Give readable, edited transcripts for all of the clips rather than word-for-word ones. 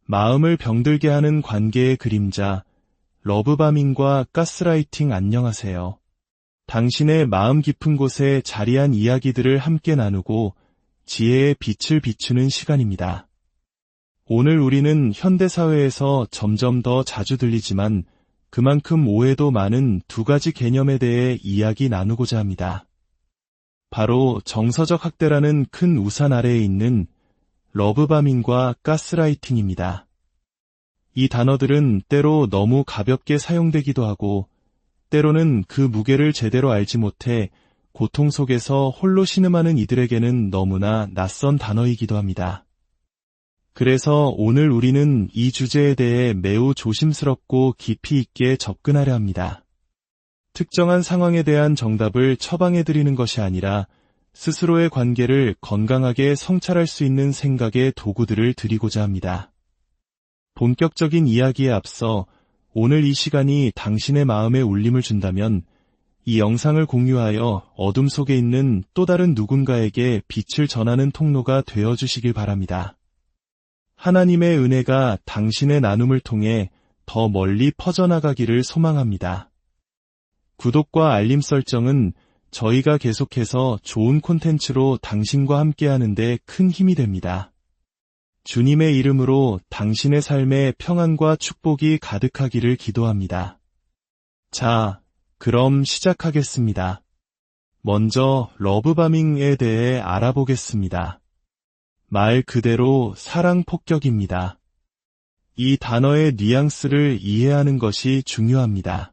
마음을 병들게 하는 관계의 그림자, 러브바밍과 가스라이팅. 안녕하세요. 당신의 마음 깊은 곳에 자리한 이야기들을 함께 나누고 지혜의 빛을 비추는 시간입니다. 오늘 우리는 현대사회에서 점점 더 자주 들리지만 그만큼 오해도 많은 두 가지 개념에 대해 이야기 나누고자 합니다. 바로 정서적 학대라는 큰 우산 아래에 있는 러브바밍과 가스라이팅입니다. 이 단어들은 때로 너무 가볍게 사용되기도 하고 때로는 그 무게를 제대로 알지 못해 고통 속에서 홀로 신음하는 이들에게는 너무나 낯선 단어이기도 합니다. 그래서 오늘 우리는 이 주제에 대해 매우 조심스럽고 깊이 있게 접근하려 합니다. 특정한 상황에 대한 정답을 처방해드리는 것이 아니라 스스로의 관계를 건강하게 성찰할 수 있는 생각의 도구들을 드리고자 합니다. 본격적인 이야기에 앞서 오늘 이 시간이 당신의 마음에 울림을 준다면 이 영상을 공유하여 어둠 속에 있는 또 다른 누군가에게 빛을 전하는 통로가 되어주시길 바랍니다. 하나님의 은혜가 당신의 나눔을 통해 더 멀리 퍼져나가기를 소망합니다. 구독과 알림 설정은 저희가 계속해서 좋은 콘텐츠로 당신과 함께하는 데 큰 힘이 됩니다. 주님의 이름으로 당신의 삶에 평안과 축복이 가득하기를 기도합니다. 자, 그럼 시작하겠습니다. 먼저 러브바밍에 대해 알아보겠습니다. 말 그대로 사랑 폭격입니다. 이 단어의 뉘앙스를 이해하는 것이 중요합니다.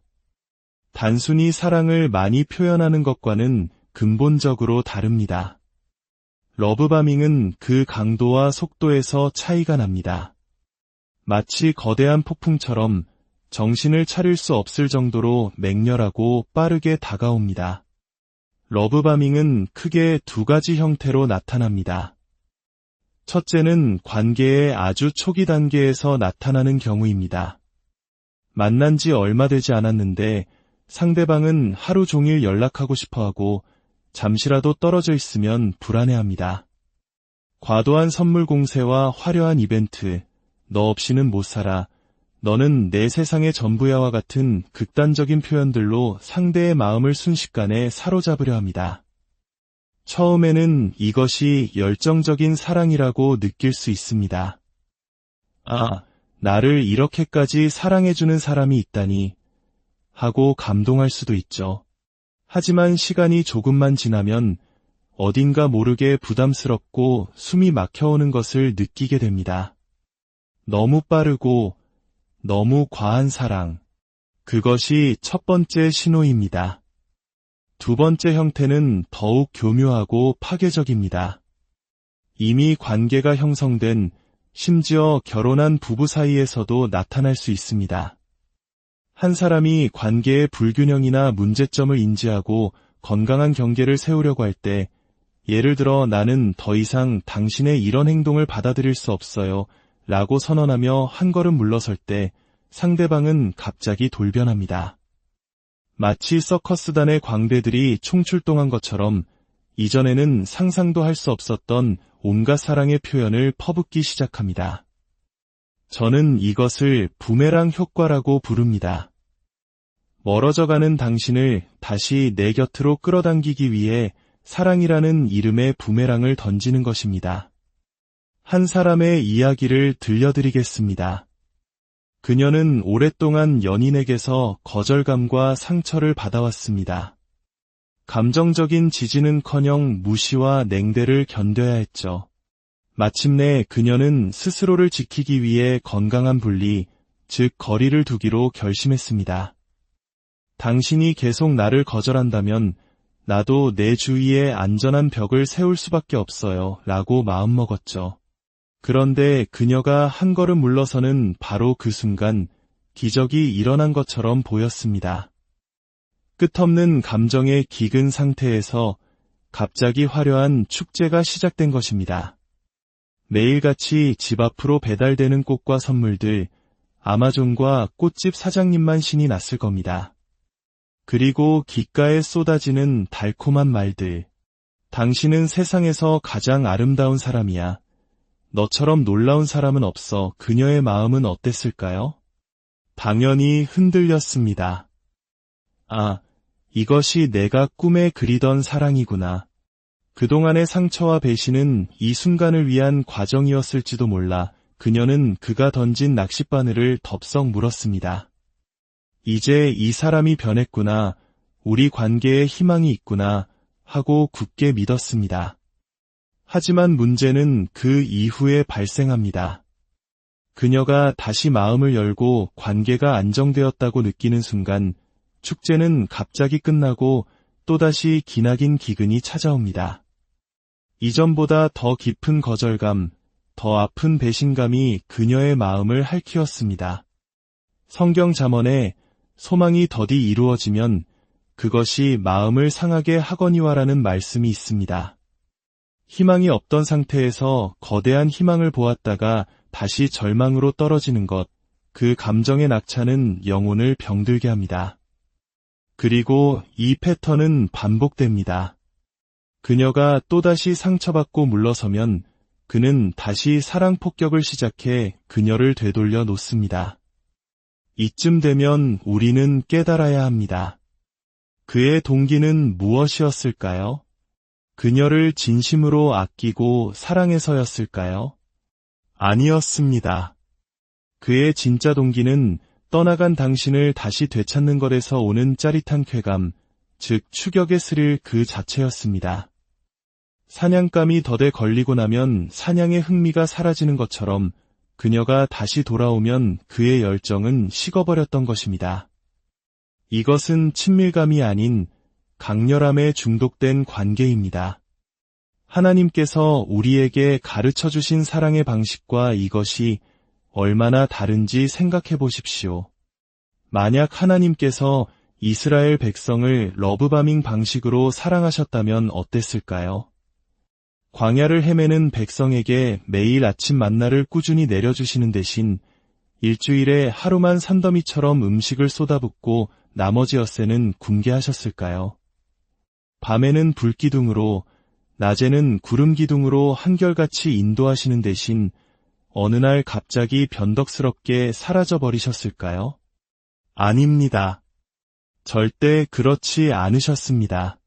단순히 사랑을 많이 표현하는 것과는 근본적으로 다릅니다. 러브바밍은 그 강도와 속도에서 차이가 납니다. 마치 거대한 폭풍처럼 정신을 차릴 수 없을 정도로 맹렬하고 빠르게 다가옵니다. 러브바밍은 크게 두 가지 형태로 나타납니다. 첫째는 관계의 아주 초기 단계에서 나타나는 경우입니다. 만난 지 얼마 되지 않았는데 상대방은 하루 종일 연락하고 싶어하고 잠시라도 떨어져 있으면 불안해합니다. 과도한 선물 공세와 화려한 이벤트, 너 없이는 못 살아, 너는 내 세상의 전부야와 같은 극단적인 표현들로 상대의 마음을 순식간에 사로잡으려 합니다. 처음에는 이것이 열정적인 사랑이라고 느낄 수 있습니다. 아, 나를 이렇게까지 사랑해주는 사람이 있다니 하고 감동할 수도 있죠. 하지만 시간이 조금만 지나면 어딘가 모르게 부담스럽고 숨이 막혀오는 것을 느끼게 됩니다. 너무 빠르고 너무 과한 사랑. 그것이 첫 번째 신호입니다. 두 번째 형태는 더욱 교묘하고 파괴적입니다. 이미 관계가 형성된, 심지어 결혼한 부부 사이에서도 나타날 수 있습니다. 한 사람이 관계의 불균형이나 문제점을 인지하고 건강한 경계를 세우려고 할 때, 예를 들어 나는 더 이상 당신의 이런 행동을 받아들일 수 없어요 라고 선언하며 한 걸음 물러설 때 상대방은 갑자기 돌변합니다. 마치 서커스단의 광대들이 총출동한 것처럼 이전에는 상상도 할 수 없었던 온갖 사랑의 표현을 퍼붓기 시작합니다. 저는 이것을 부메랑 효과라고 부릅니다. 멀어져가는 당신을 다시 내 곁으로 끌어당기기 위해 사랑이라는 이름의 부메랑을 던지는 것입니다. 한 사람의 이야기를 들려드리겠습니다. 그녀는 오랫동안 연인에게서 거절감과 상처를 받아왔습니다. 감정적인 지지는커녕 무시와 냉대를 견뎌야 했죠. 마침내 그녀는 스스로를 지키기 위해 건강한 분리, 즉 거리를 두기로 결심했습니다. 당신이 계속 나를 거절한다면 나도 내 주위에 안전한 벽을 세울 수밖에 없어요 라고 마음먹었죠. 그런데 그녀가 한 걸음 물러서는 바로 그 순간 기적이 일어난 것처럼 보였습니다. 끝없는 감정의 기근 상태에서 갑자기 화려한 축제가 시작된 것입니다. 매일같이 집 앞으로 배달되는 꽃과 선물들, 아마존과 꽃집 사장님만 신이 났을 겁니다. 그리고 귓가에 쏟아지는 달콤한 말들. 당신은 세상에서 가장 아름다운 사람이야. 너처럼 놀라운 사람은 없어. 그녀의 마음은 어땠을까요? 당연히 흔들렸습니다. 아, 이것이 내가 꿈에 그리던 사랑이구나. 그동안의 상처와 배신은 이 순간을 위한 과정이었을지도 몰라. 그녀는 그가 던진 낚싯바늘을 덥석 물었습니다. 이제 이 사람이 변했구나. 우리 관계에 희망이 있구나. 하고 굳게 믿었습니다. 하지만 문제는 그 이후에 발생합니다. 그녀가 다시 마음을 열고 관계가 안정되었다고 느끼는 순간 축제는 갑자기 끝나고 또다시 기나긴 기근이 찾아옵니다. 이전보다 더 깊은 거절감, 더 아픈 배신감이 그녀의 마음을 핥히었습니다. 성경 잠언에 소망이 더디 이루어지면 그것이 마음을 상하게 하거니와라는 말씀이 있습니다. 희망이 없던 상태에서 거대한 희망을 보았다가 다시 절망으로 떨어지는 것, 그 감정의 낙차는 영혼을 병들게 합니다. 그리고 이 패턴은 반복됩니다. 그녀가 또다시 상처받고 물러서면 그는 다시 사랑 폭격을 시작해 그녀를 되돌려 놓습니다. 이쯤 되면 우리는 깨달아야 합니다. 그의 동기는 무엇이었을까요? 그녀를 진심으로 아끼고 사랑해서였을까요? 아니었습니다. 그의 진짜 동기는 떠나간 당신을 다시 되찾는 것에서 오는 짜릿한 쾌감, 즉 추격의 스릴 그 자체였습니다. 사냥감이 덫에 걸리고 나면 사냥의 흥미가 사라지는 것처럼 그녀가 다시 돌아오면 그의 열정은 식어버렸던 것입니다. 이것은 친밀감이 아닌 강렬함에 중독된 관계입니다. 하나님께서 우리에게 가르쳐 주신 사랑의 방식과 이것이 얼마나 다른지 생각해 보십시오. 만약 하나님께서 이스라엘 백성을 러브바밍 방식으로 사랑하셨다면 어땠을까요? 광야를 헤매는 백성에게 매일 아침 만나를 꾸준히 내려주시는 대신 일주일에 하루만 산더미처럼 음식을 쏟아붓고 나머지 엿새는 굶게 하셨을까요? 밤에는 불기둥으로, 낮에는 구름기둥으로 한결같이 인도하시는 대신 어느 날 갑자기 변덕스럽게 사라져버리셨을까요? 아닙니다. 절대 그렇지 않으셨습니다.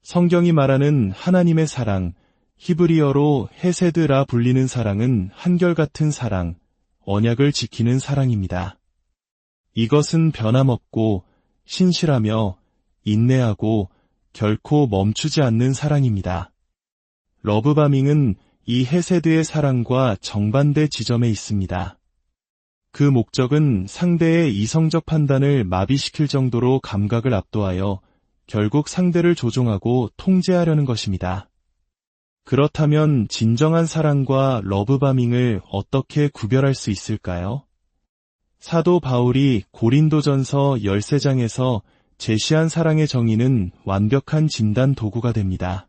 성경이 말하는 하나님의 사랑, 히브리어로 헤세드라 불리는 사랑은 한결같은 사랑, 언약을 지키는 사랑입니다. 이것은 변함없고 신실하며 인내하고 결코 멈추지 않는 사랑입니다. 러브바밍은 이 헤세드의 사랑과 정반대 지점에 있습니다. 그 목적은 상대의 이성적 판단을 마비시킬 정도로 감각을 압도하여 결국 상대를 조종하고 통제하려는 것입니다. 그렇다면 진정한 사랑과 러브바밍을 어떻게 구별할 수 있을까요? 사도 바울이 고린도전서 13장에서 제시한 사랑의 정의는 완벽한 진단 도구가 됩니다.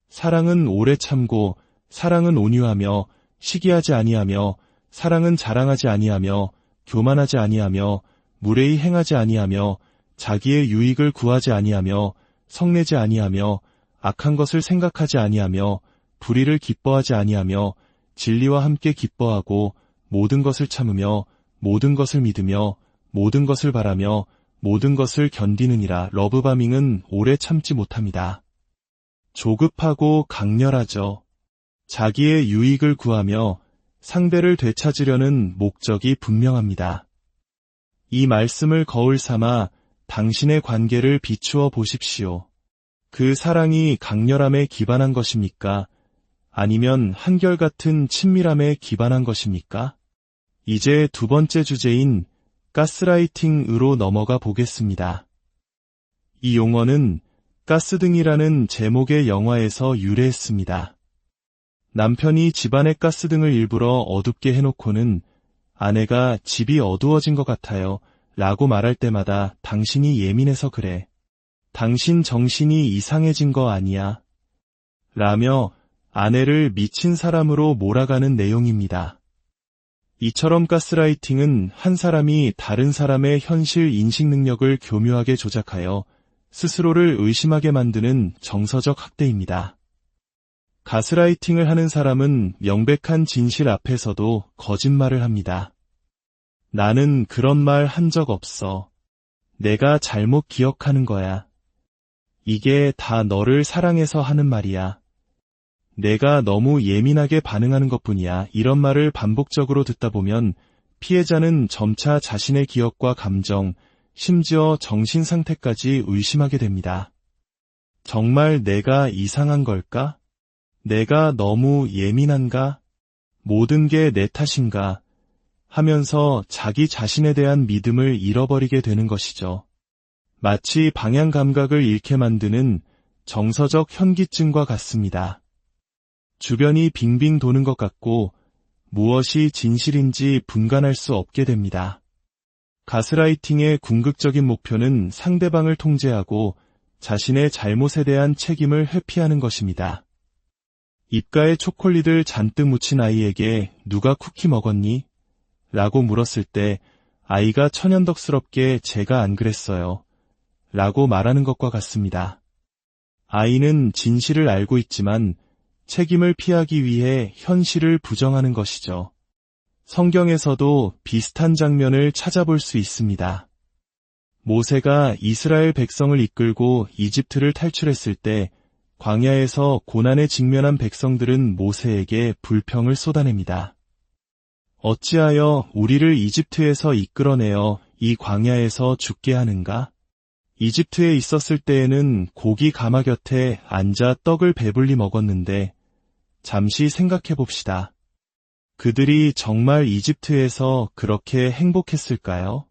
사랑은 오래 참고, 사랑은 온유하며, 시기하지 아니하며, 사랑은 자랑하지 아니하며, 교만하지 아니하며, 무례히 행하지 아니하며, 자기의 유익을 구하지 아니하며, 성내지 아니하며, 악한 것을 생각하지 아니하며, 불의를 기뻐하지 아니하며, 진리와 함께 기뻐하고, 모든 것을 참으며, 모든 것을 믿으며, 모든 것을 바라며, 모든 것을 견디느니라. 러브바밍은 오래 참지 못합니다. 조급하고 강렬하죠. 자기의 유익을 구하며 상대를 되찾으려는 목적이 분명합니다. 이 말씀을 거울 삼아 당신의 관계를 비추어 보십시오. 그 사랑이 강렬함에 기반한 것입니까? 아니면 한결같은 친밀함에 기반한 것입니까? 이제 두 번째 주제인 가스라이팅으로 넘어가 보겠습니다. 이 용어는 가스등이라는 제목의 영화에서 유래했습니다. 남편이 집안의 가스등을 일부러 어둡게 해놓고는 아내가 집이 어두워진 것 같아요 라고 말할 때마다 당신이 예민해서 그래. 당신 정신이 이상해진 거 아니야. 라며 아내를 미친 사람으로 몰아가는 내용입니다. 이처럼 가스라이팅은 한 사람이 다른 사람의 현실 인식 능력을 교묘하게 조작하여 스스로를 의심하게 만드는 정서적 학대입니다. 가스라이팅을 하는 사람은 명백한 진실 앞에서도 거짓말을 합니다. 나는 그런 말 한 적 없어. 내가 잘못 기억하는 거야. 이게 다 너를 사랑해서 하는 말이야. 내가 너무 예민하게 반응하는 것뿐이야. 이런 말을 반복적으로 듣다 보면 피해자는 점차 자신의 기억과 감정, 심지어 정신 상태까지 의심하게 됩니다. 정말 내가 이상한 걸까? 내가 너무 예민한가? 모든 게 내 탓인가? 하면서 자기 자신에 대한 믿음을 잃어버리게 되는 것이죠. 마치 방향 감각을 잃게 만드는 정서적 현기증과 같습니다. 주변이 빙빙 도는 것 같고 무엇이 진실인지 분간할 수 없게 됩니다. 가스라이팅의 궁극적인 목표는 상대방을 통제하고 자신의 잘못에 대한 책임을 회피하는 것입니다. 입가에 초콜릿을 잔뜩 묻힌 아이에게 누가 쿠키 먹었니? 라고 물었을 때 아이가 천연덕스럽게 제가 안 그랬어요. 라고 말하는 것과 같습니다. 아이는 진실을 알고 있지만 책임을 피하기 위해 현실을 부정하는 것이죠. 성경에서도 비슷한 장면을 찾아볼 수 있습니다. 모세가 이스라엘 백성을 이끌고 이집트를 탈출했을 때 광야에서 고난에 직면한 백성들은 모세에게 불평을 쏟아냅니다. 어찌하여 우리를 이집트에서 이끌어내어 이 광야에서 죽게 하는가? 이집트에 있었을 때에는 고기 가마 곁에 앉아 떡을 배불리 먹었는데 잠시 생각해 봅시다. 그들이 정말 이집트에서 그렇게 행복했을까요?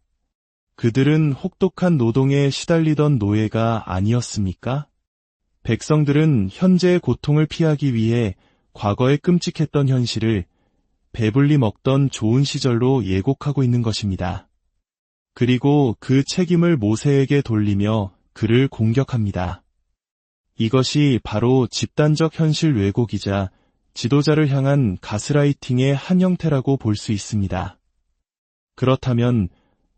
그들은 혹독한 노동에 시달리던 노예가 아니었습니까? 백성들은 현재의 고통을 피하기 위해 과거의 끔찍했던 현실을 배불리 먹던 좋은 시절로 예곡하고 있는 것입니다. 그리고 그 책임을 모세에게 돌리며 그를 공격합니다. 이것이 바로 집단적 현실 왜곡이자 지도자를 향한 가스라이팅의 한 형태라고 볼 수 있습니다. 그렇다면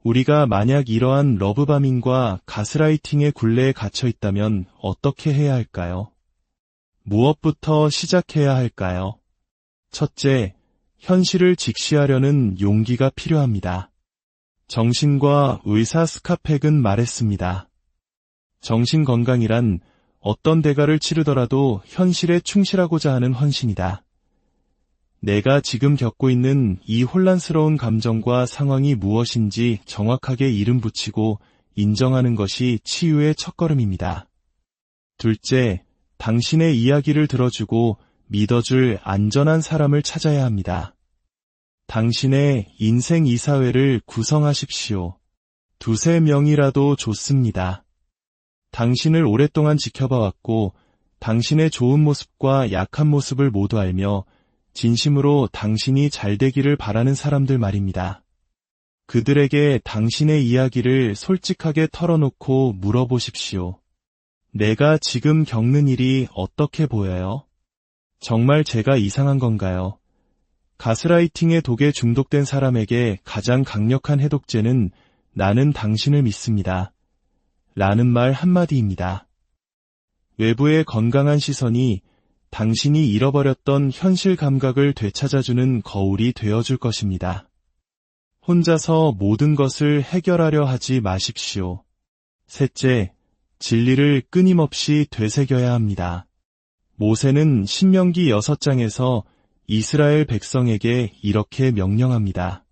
우리가 만약 이러한 러브바밍과 가스라이팅의 굴레에 갇혀 있다면 어떻게 해야 할까요? 무엇부터 시작해야 할까요? 첫째, 현실을 직시하려는 용기가 필요합니다. 정신과 의사 스카펙은 말했습니다. 정신건강이란 어떤 대가를 치르더라도 현실에 충실하고자 하는 헌신이다. 내가 지금 겪고 있는 이 혼란스러운 감정과 상황이 무엇인지 정확하게 이름 붙이고 인정하는 것이 치유의 첫걸음입니다. 둘째, 당신의 이야기를 들어주고 믿어줄 안전한 사람을 찾아야 합니다. 당신의 인생 이사회를 구성하십시오. 2~3명이라도 좋습니다. 당신을 오랫동안 지켜봐왔고 당신의 좋은 모습과 약한 모습을 모두 알며 진심으로 당신이 잘 되기를 바라는 사람들 말입니다. 그들에게 당신의 이야기를 솔직하게 털어놓고 물어보십시오. 내가 지금 겪는 일이 어떻게 보여요? 정말 제가 이상한 건가요? 가스라이팅의 독에 중독된 사람에게 가장 강력한 해독제는 나는 당신을 믿습니다. 라는 말 한마디입니다. 외부의 건강한 시선이 당신이 잃어버렸던 현실 감각을 되찾아주는 거울이 되어줄 것입니다. 혼자서 모든 것을 해결하려 하지 마십시오. 셋째, 진리를 끊임없이 되새겨야 합니다. 모세는 신명기 6장에서 이스라엘 백성에게 이렇게 명령합니다.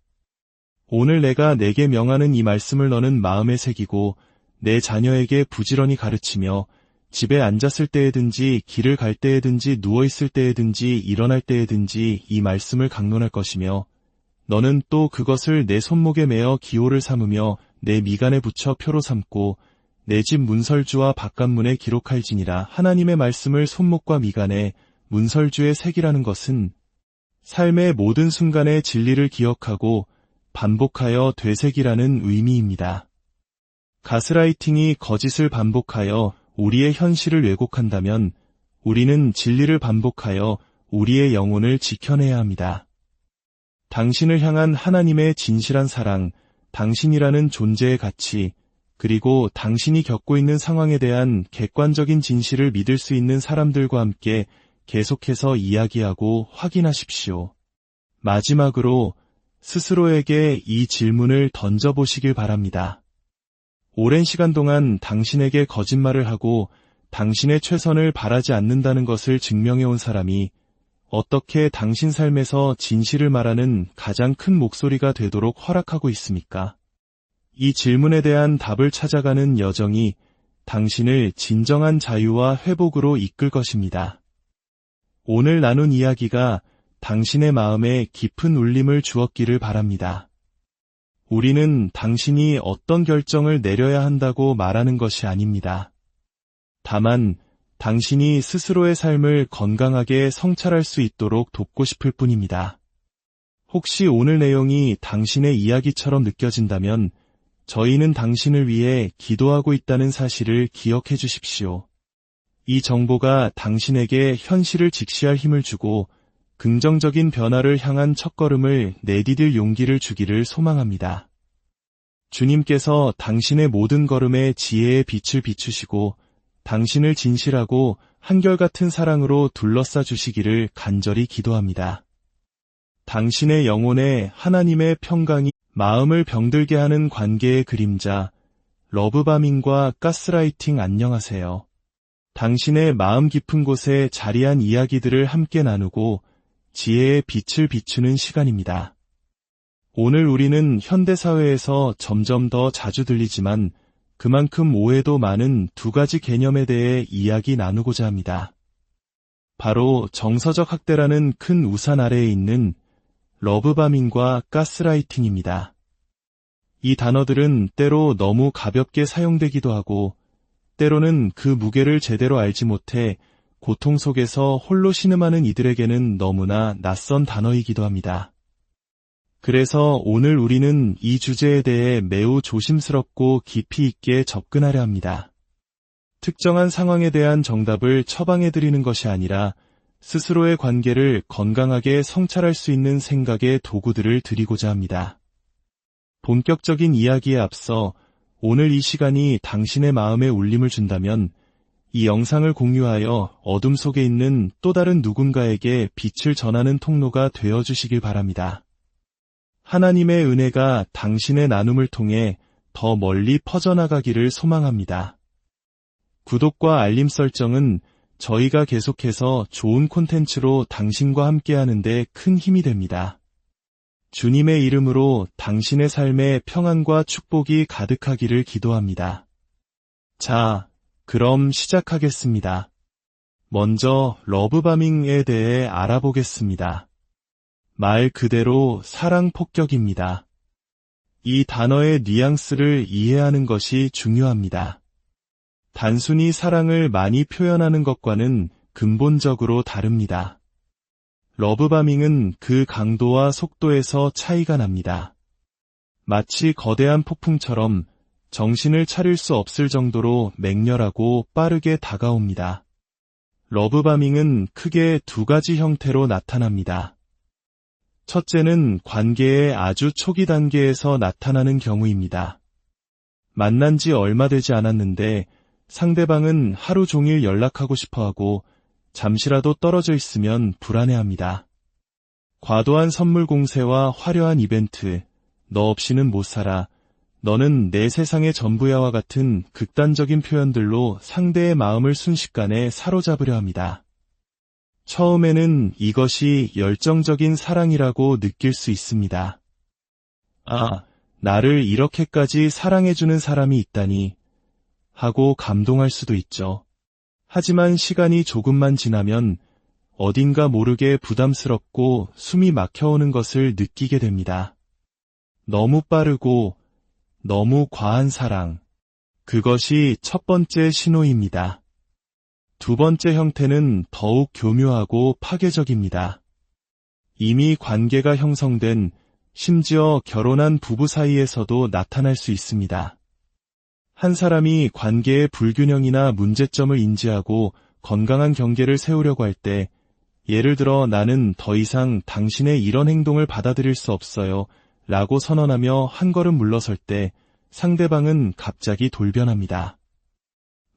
오늘 내가 내게 명하는 이 말씀을 너는 마음에 새기고 내 자녀에게 부지런히 가르치며 집에 앉았을 때에든지 길을 갈 때에든지 누워있을 때에든지 일어날 때에든지 이 말씀을 강론할 것이며 너는 또 그것을 내 손목에 매어 기호를 삼으며 내 미간에 붙여 표로 삼고 내 집 문설주와 바깥문에 기록할지니라. 하나님의 말씀을 손목과 미간에 문설주에 새기라는 것은 삶의 모든 순간의 진리를 기억하고 반복하여 되새기라는 의미입니다. 가스라이팅이 거짓을 반복하여 우리의 현실을 왜곡한다면 우리는 진리를 반복하여 우리의 영혼을 지켜내야 합니다. 당신을 향한 하나님의 진실한 사랑, 당신이라는 존재의 가치, 그리고 당신이 겪고 있는 상황에 대한 객관적인 진실을 믿을 수 있는 사람들과 함께 계속해서 이야기하고 확인하십시오. 마지막으로 스스로에게 이 질문을 던져보시길 바랍니다. 오랜 시간 동안 당신에게 거짓말을 하고 당신의 최선을 바라지 않는다는 것을 증명해온 사람이 어떻게 당신 삶에서 진실을 말하는 가장 큰 목소리가 되도록 허락하고 있습니까? 이 질문에 대한 답을 찾아가는 여정이 당신을 진정한 자유와 회복으로 이끌 것입니다. 오늘 나눈 이야기가 당신의 마음에 깊은 울림을 주었기를 바랍니다. 우리는 당신이 어떤 결정을 내려야 한다고 말하는 것이 아닙니다. 다만 당신이 스스로의 삶을 건강하게 성찰할 수 있도록 돕고 싶을 뿐입니다. 혹시 오늘 내용이 당신의 이야기처럼 느껴진다면 저희는 당신을 위해 기도하고 있다는 사실을 기억해 주십시오. 이 정보가 당신에게 현실을 직시할 힘을 주고 긍정적인 변화를 향한 첫걸음을 내디딜 용기를 주기를 소망합니다. 주님께서 당신의 모든 걸음에 지혜의 빛을 비추시고 당신을 진실하고 한결같은 사랑으로 둘러싸 주시기를 간절히 기도합니다. 당신의 영혼에 하나님의 평강이 마음을 병들게 하는 관계의 그림자, 러브바밍과 가스라이팅 안녕하세요. 당신의 마음 깊은 곳에 자리한 이야기들을 함께 나누고 지혜의 빛을 비추는 시간입니다. 오늘 우리는 현대사회에서 점점 더 자주 들리지만 그만큼 오해도 많은 두 가지 개념에 대해 이야기 나누고자 합니다. 바로 정서적 학대라는 큰 우산 아래에 있는 러브바밍과 가스라이팅입니다. 이 단어들은 때로 너무 가볍게 사용되기도 하고 때로는 그 무게를 제대로 알지 못해 고통 속에서 홀로 신음하는 이들에게는 너무나 낯선 단어이기도 합니다. 그래서 오늘 우리는 이 주제에 대해 매우 조심스럽고 깊이 있게 접근하려 합니다. 특정한 상황에 대한 정답을 처방해드리는 것이 아니라 스스로의 관계를 건강하게 성찰할 수 있는 생각의 도구들을 드리고자 합니다. 본격적인 이야기에 앞서 오늘 이 시간이 당신의 마음에 울림을 준다면 이 영상을 공유하여 어둠 속에 있는 또 다른 누군가에게 빛을 전하는 통로가 되어주시길 바랍니다. 하나님의 은혜가 당신의 나눔을 통해 더 멀리 퍼져나가기를 소망합니다. 구독과 알림 설정은 저희가 계속해서 좋은 콘텐츠로 당신과 함께하는 데 큰 힘이 됩니다. 주님의 이름으로 당신의 삶에 평안과 축복이 가득하기를 기도합니다. 자, 그럼 시작하겠습니다. 먼저 러브바밍에 대해 알아보겠습니다. 말 그대로 사랑 폭격입니다. 이 단어의 뉘앙스를 이해하는 것이 중요합니다. 단순히 사랑을 많이 표현하는 것과는 근본적으로 다릅니다. 러브바밍은 그 강도와 속도에서 차이가 납니다. 마치 거대한 폭풍처럼 정신을 차릴 수 없을 정도로 맹렬하고 빠르게 다가옵니다. 러브바밍은 크게 두 가지 형태로 나타납니다. 첫째는 관계의 아주 초기 단계에서 나타나는 경우입니다. 만난 지 얼마 되지 않았는데 상대방은 하루 종일 연락하고 싶어하고 잠시라도 떨어져 있으면 불안해합니다. 과도한 선물 공세와 화려한 이벤트, 너 없이는 못 살아, 너는 내 세상의 전부야와 같은 극단적인 표현들로 상대의 마음을 순식간에 사로잡으려 합니다. 처음에는 이것이 열정적인 사랑이라고 느낄 수 있습니다. 아, 나를 이렇게까지 사랑해주는 사람이 있다니 하고 감동할 수도 있죠. 하지만 시간이 조금만 지나면 어딘가 모르게 부담스럽고 숨이 막혀오는 것을 느끼게 됩니다. 너무 빠르고 너무 과한 사랑. 그것이 첫 번째 신호입니다. 두 번째 형태는 더욱 교묘하고 파괴적입니다. 이미 관계가 형성된, 심지어 결혼한 부부 사이에서도 나타날 수 있습니다. 한 사람이 관계의 불균형이나 문제점을 인지하고 건강한 경계를 세우려고 할 때, 예를 들어 나는 더 이상 당신의 이런 행동을 받아들일 수 없어요 라고 선언하며 한 걸음 물러설 때 상대방은 갑자기 돌변합니다.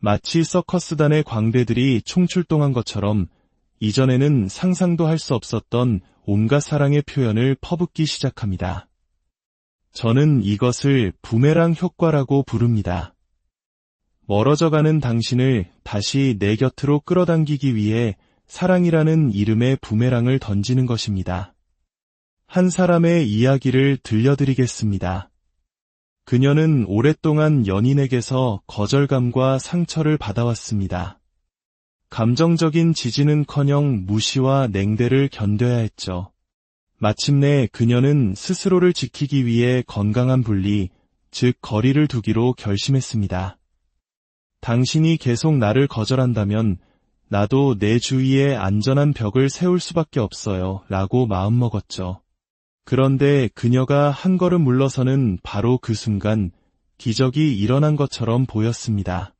마치 서커스단의 광대들이 총출동한 것처럼 이전에는 상상도 할 수 없었던 온갖 사랑의 표현을 퍼붓기 시작합니다. 저는 이것을 부메랑 효과라고 부릅니다. 멀어져가는 당신을 다시 내 곁으로 끌어당기기 위해 사랑이라는 이름의 부메랑을 던지는 것입니다. 한 사람의 이야기를 들려드리겠습니다. 그녀는 오랫동안 연인에게서 거절감과 상처를 받아왔습니다. 감정적인 지지는커녕 무시와 냉대를 견뎌야 했죠. 마침내 그녀는 스스로를 지키기 위해 건강한 분리, 즉 거리를 두기로 결심했습니다. 당신이 계속 나를 거절한다면 나도 내 주위에 안전한 벽을 세울 수밖에 없어요 라고 마음먹었죠. 그런데 그녀가 한 걸음 물러서는 바로 그 순간 기적이 일어난 것처럼 보였습니다.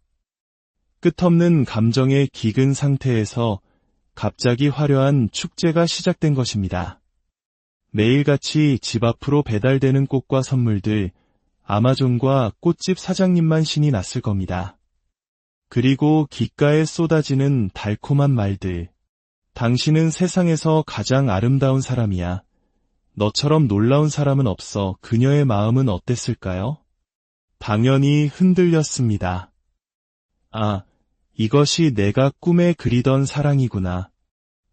끝없는 감정의 기근 상태에서 갑자기 화려한 축제가 시작된 것입니다. 매일같이 집 앞으로 배달되는 꽃과 선물들, 아마존과 꽃집 사장님만 신이 났을 겁니다. 그리고 귓가에 쏟아지는 달콤한 말들. 당신은 세상에서 가장 아름다운 사람이야. 너처럼 놀라운 사람은 없어. 그녀의 마음은 어땠을까요? 당연히 흔들렸습니다. 아, 이것이 내가 꿈에 그리던 사랑이구나.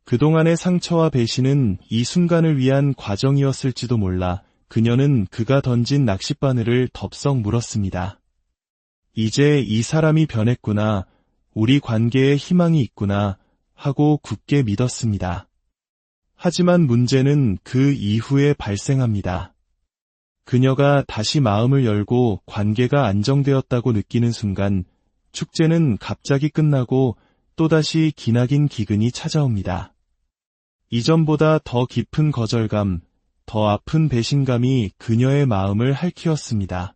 그동안의 상처와 배신은 이 순간을 위한 과정이었을지도 몰라. 그녀는 그가 던진 낚싯바늘을 덥석 물었습니다. 이제 이 사람이 변했구나. 우리 관계에 희망이 있구나. 하고 굳게 믿었습니다. 하지만 문제는 그 이후에 발생합니다. 그녀가 다시 마음을 열고 관계가 안정되었다고 느끼는 순간 축제는 갑자기 끝나고 또다시 기나긴 기근이 찾아옵니다. 이전보다 더 깊은 거절감, 더 아픈 배신감이 그녀의 마음을 핥히었습니다.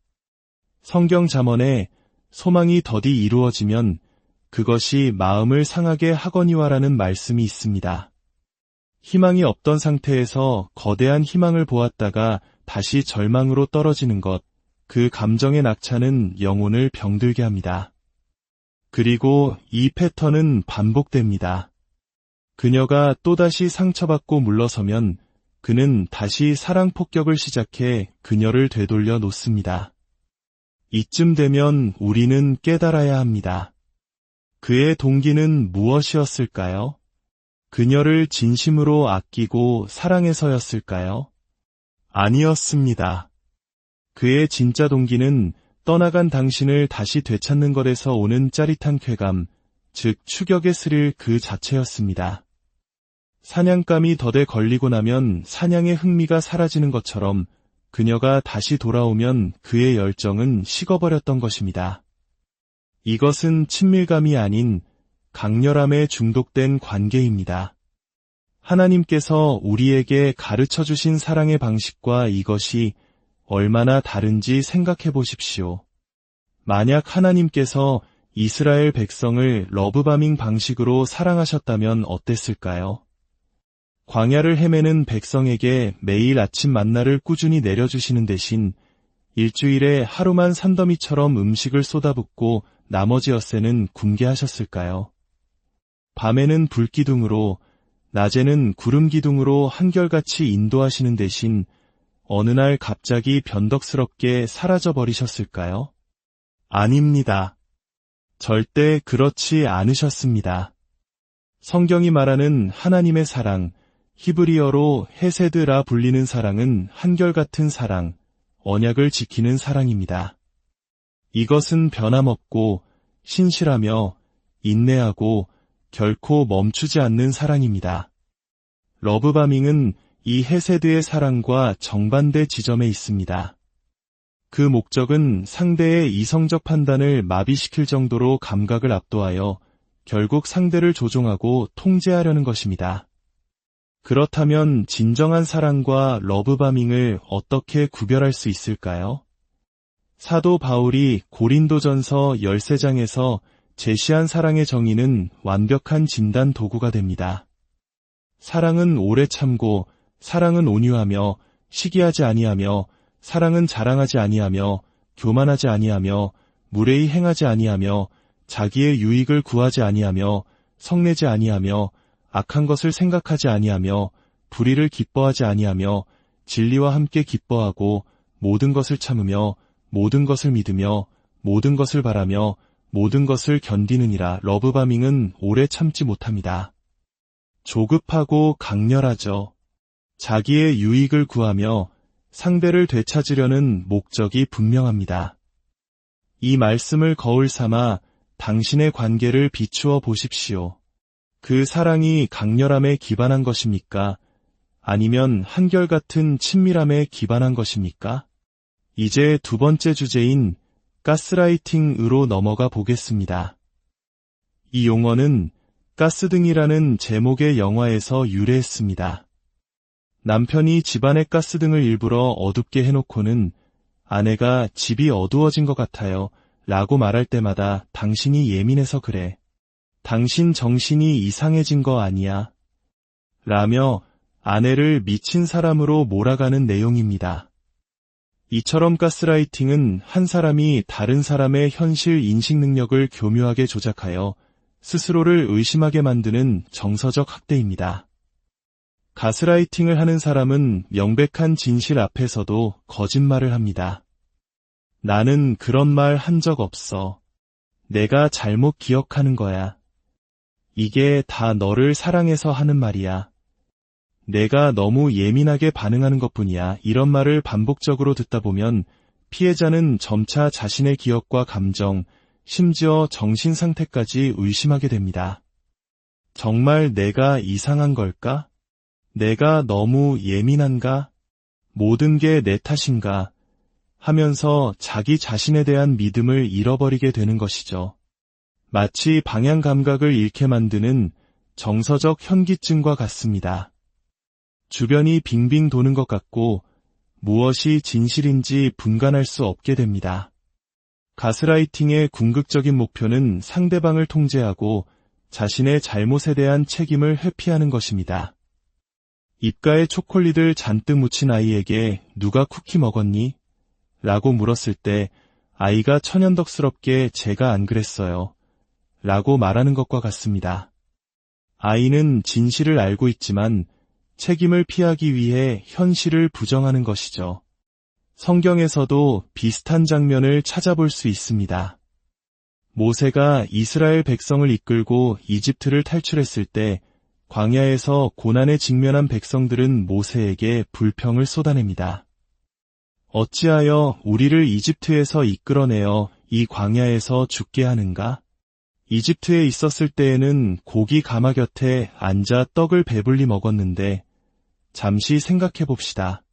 성경 잠언에 소망이 더디 이루어지면 그것이 마음을 상하게 하거니와라는 말씀이 있습니다. 희망이 없던 상태에서 거대한 희망을 보았다가 다시 절망으로 떨어지는 것, 그 감정의 낙차는 영혼을 병들게 합니다. 그리고 이 패턴은 반복됩니다. 그녀가 또다시 상처받고 물러서면 그는 다시 사랑 폭격을 시작해 그녀를 되돌려 놓습니다. 이쯤 되면 우리는 깨달아야 합니다. 그의 동기는 무엇이었을까요? 그녀를 진심으로 아끼고 사랑해서였을까요? 아니었습니다. 그의 진짜 동기는 떠나간 당신을 다시 되찾는 것에서 오는 짜릿한 쾌감, 즉 추격의 스릴 그 자체였습니다. 사냥감이 덫에 걸리고 나면 사냥의 흥미가 사라지는 것처럼 그녀가 다시 돌아오면 그의 열정은 식어버렸던 것입니다. 이것은 친밀감이 아닌 강렬함에 중독된 관계입니다. 하나님께서 우리에게 가르쳐 주신 사랑의 방식과 이것이 얼마나 다른지 생각해 보십시오. 만약 하나님께서 이스라엘 백성을 러브바밍 방식으로 사랑하셨다면 어땠을까요? 광야를 헤매는 백성에게 매일 아침 만나를 꾸준히 내려주시는 대신 일주일에 하루만 산더미처럼 음식을 쏟아붓고 나머지 엿새는 굶게 하셨을까요? 밤에는 불기둥으로, 낮에는 구름기둥으로 한결같이 인도하시는 대신 어느 날 갑자기 변덕스럽게 사라져버리셨을까요? 아닙니다. 절대 그렇지 않으셨습니다. 성경이 말하는 하나님의 사랑, 히브리어로 헤세드라 불리는 사랑은 한결같은 사랑, 언약을 지키는 사랑입니다. 이것은 변함없고 신실하며 인내하고 결코 멈추지 않는 사랑입니다. 러브바밍은 이 헤세드의 사랑과 정반대 지점에 있습니다. 그 목적은 상대의 이성적 판단을 마비시킬 정도로 감각을 압도하여 결국 상대를 조종하고 통제하려는 것입니다. 그렇다면 진정한 사랑과 러브바밍을 어떻게 구별할 수 있을까요? 사도 바울이 고린도전서 13장에서 제시한 사랑의 정의는 완벽한 진단 도구가 됩니다. 사랑은 오래 참고, 사랑은 온유하며, 시기하지 아니하며, 사랑은 자랑하지 아니하며, 교만하지 아니하며, 무례히 행하지 아니하며, 자기의 유익을 구하지 아니하며, 성내지 아니하며, 악한 것을 생각하지 아니하며 불의를 기뻐하지 아니하며 진리와 함께 기뻐하고 모든 것을 참으며 모든 것을 믿으며 모든 것을 바라며 모든 것을 견디느니라. 러브바밍은 오래 참지 못합니다. 조급하고 강렬하죠. 자기의 유익을 구하며 상대를 되찾으려는 목적이 분명합니다. 이 말씀을 거울 삼아 당신의 관계를 비추어 보십시오. 그 사랑이 강렬함에 기반한 것입니까? 아니면 한결같은 친밀함에 기반한 것입니까? 이제 두 번째 주제인 가스라이팅으로 넘어가 보겠습니다. 이 용어는 가스등이라는 제목의 영화에서 유래했습니다. 남편이 집안의 가스등을 일부러 어둡게 해놓고는 아내가 집이 어두워진 것 같아요 라고 말할 때마다 당신이 예민해서 그래. 당신 정신이 이상해진 거 아니야. 라며 아내를 미친 사람으로 몰아가는 내용입니다. 이처럼 가스라이팅은 한 사람이 다른 사람의 현실 인식 능력을 교묘하게 조작하여 스스로를 의심하게 만드는 정서적 학대입니다. 가스라이팅을 하는 사람은 명백한 진실 앞에서도 거짓말을 합니다. 나는 그런 말 한 적 없어. 내가 잘못 기억하는 거야. 이게 다 너를 사랑해서 하는 말이야. 내가 너무 예민하게 반응하는 것뿐이야. 이런 말을 반복적으로 듣다 보면 피해자는 점차 자신의 기억과 감정, 심지어 정신 상태까지 의심하게 됩니다. 정말 내가 이상한 걸까? 내가 너무 예민한가? 모든 게 내 탓인가? 하면서 자기 자신에 대한 믿음을 잃어버리게 되는 것이죠. 마치 방향 감각을 잃게 만드는 정서적 현기증과 같습니다. 주변이 빙빙 도는 것 같고 무엇이 진실인지 분간할 수 없게 됩니다. 가스라이팅의 궁극적인 목표는 상대방을 통제하고 자신의 잘못에 대한 책임을 회피하는 것입니다. 입가에 초콜릿을 잔뜩 묻힌 아이에게 누가 쿠키 먹었니? 라고 물었을 때 아이가 천연덕스럽게 제가 안 그랬어요. 라고 말하는 것과 같습니다. 아이는 진실을 알고 있지만 책임을 피하기 위해 현실을 부정하는 것이죠. 성경에서도 비슷한 장면을 찾아볼 수 있습니다. 모세가 이스라엘 백성을 이끌고 이집트를 탈출했을 때 광야에서 고난에 직면한 백성들은 모세에게 불평을 쏟아냅니다. 어찌하여 우리를 이집트에서 이끌어내어 이 광야에서 죽게 하는가? 이집트에 있었을 때에는 고기 가마 곁에 앉아 떡을 배불리 먹었는데 잠시 생각해 봅시다.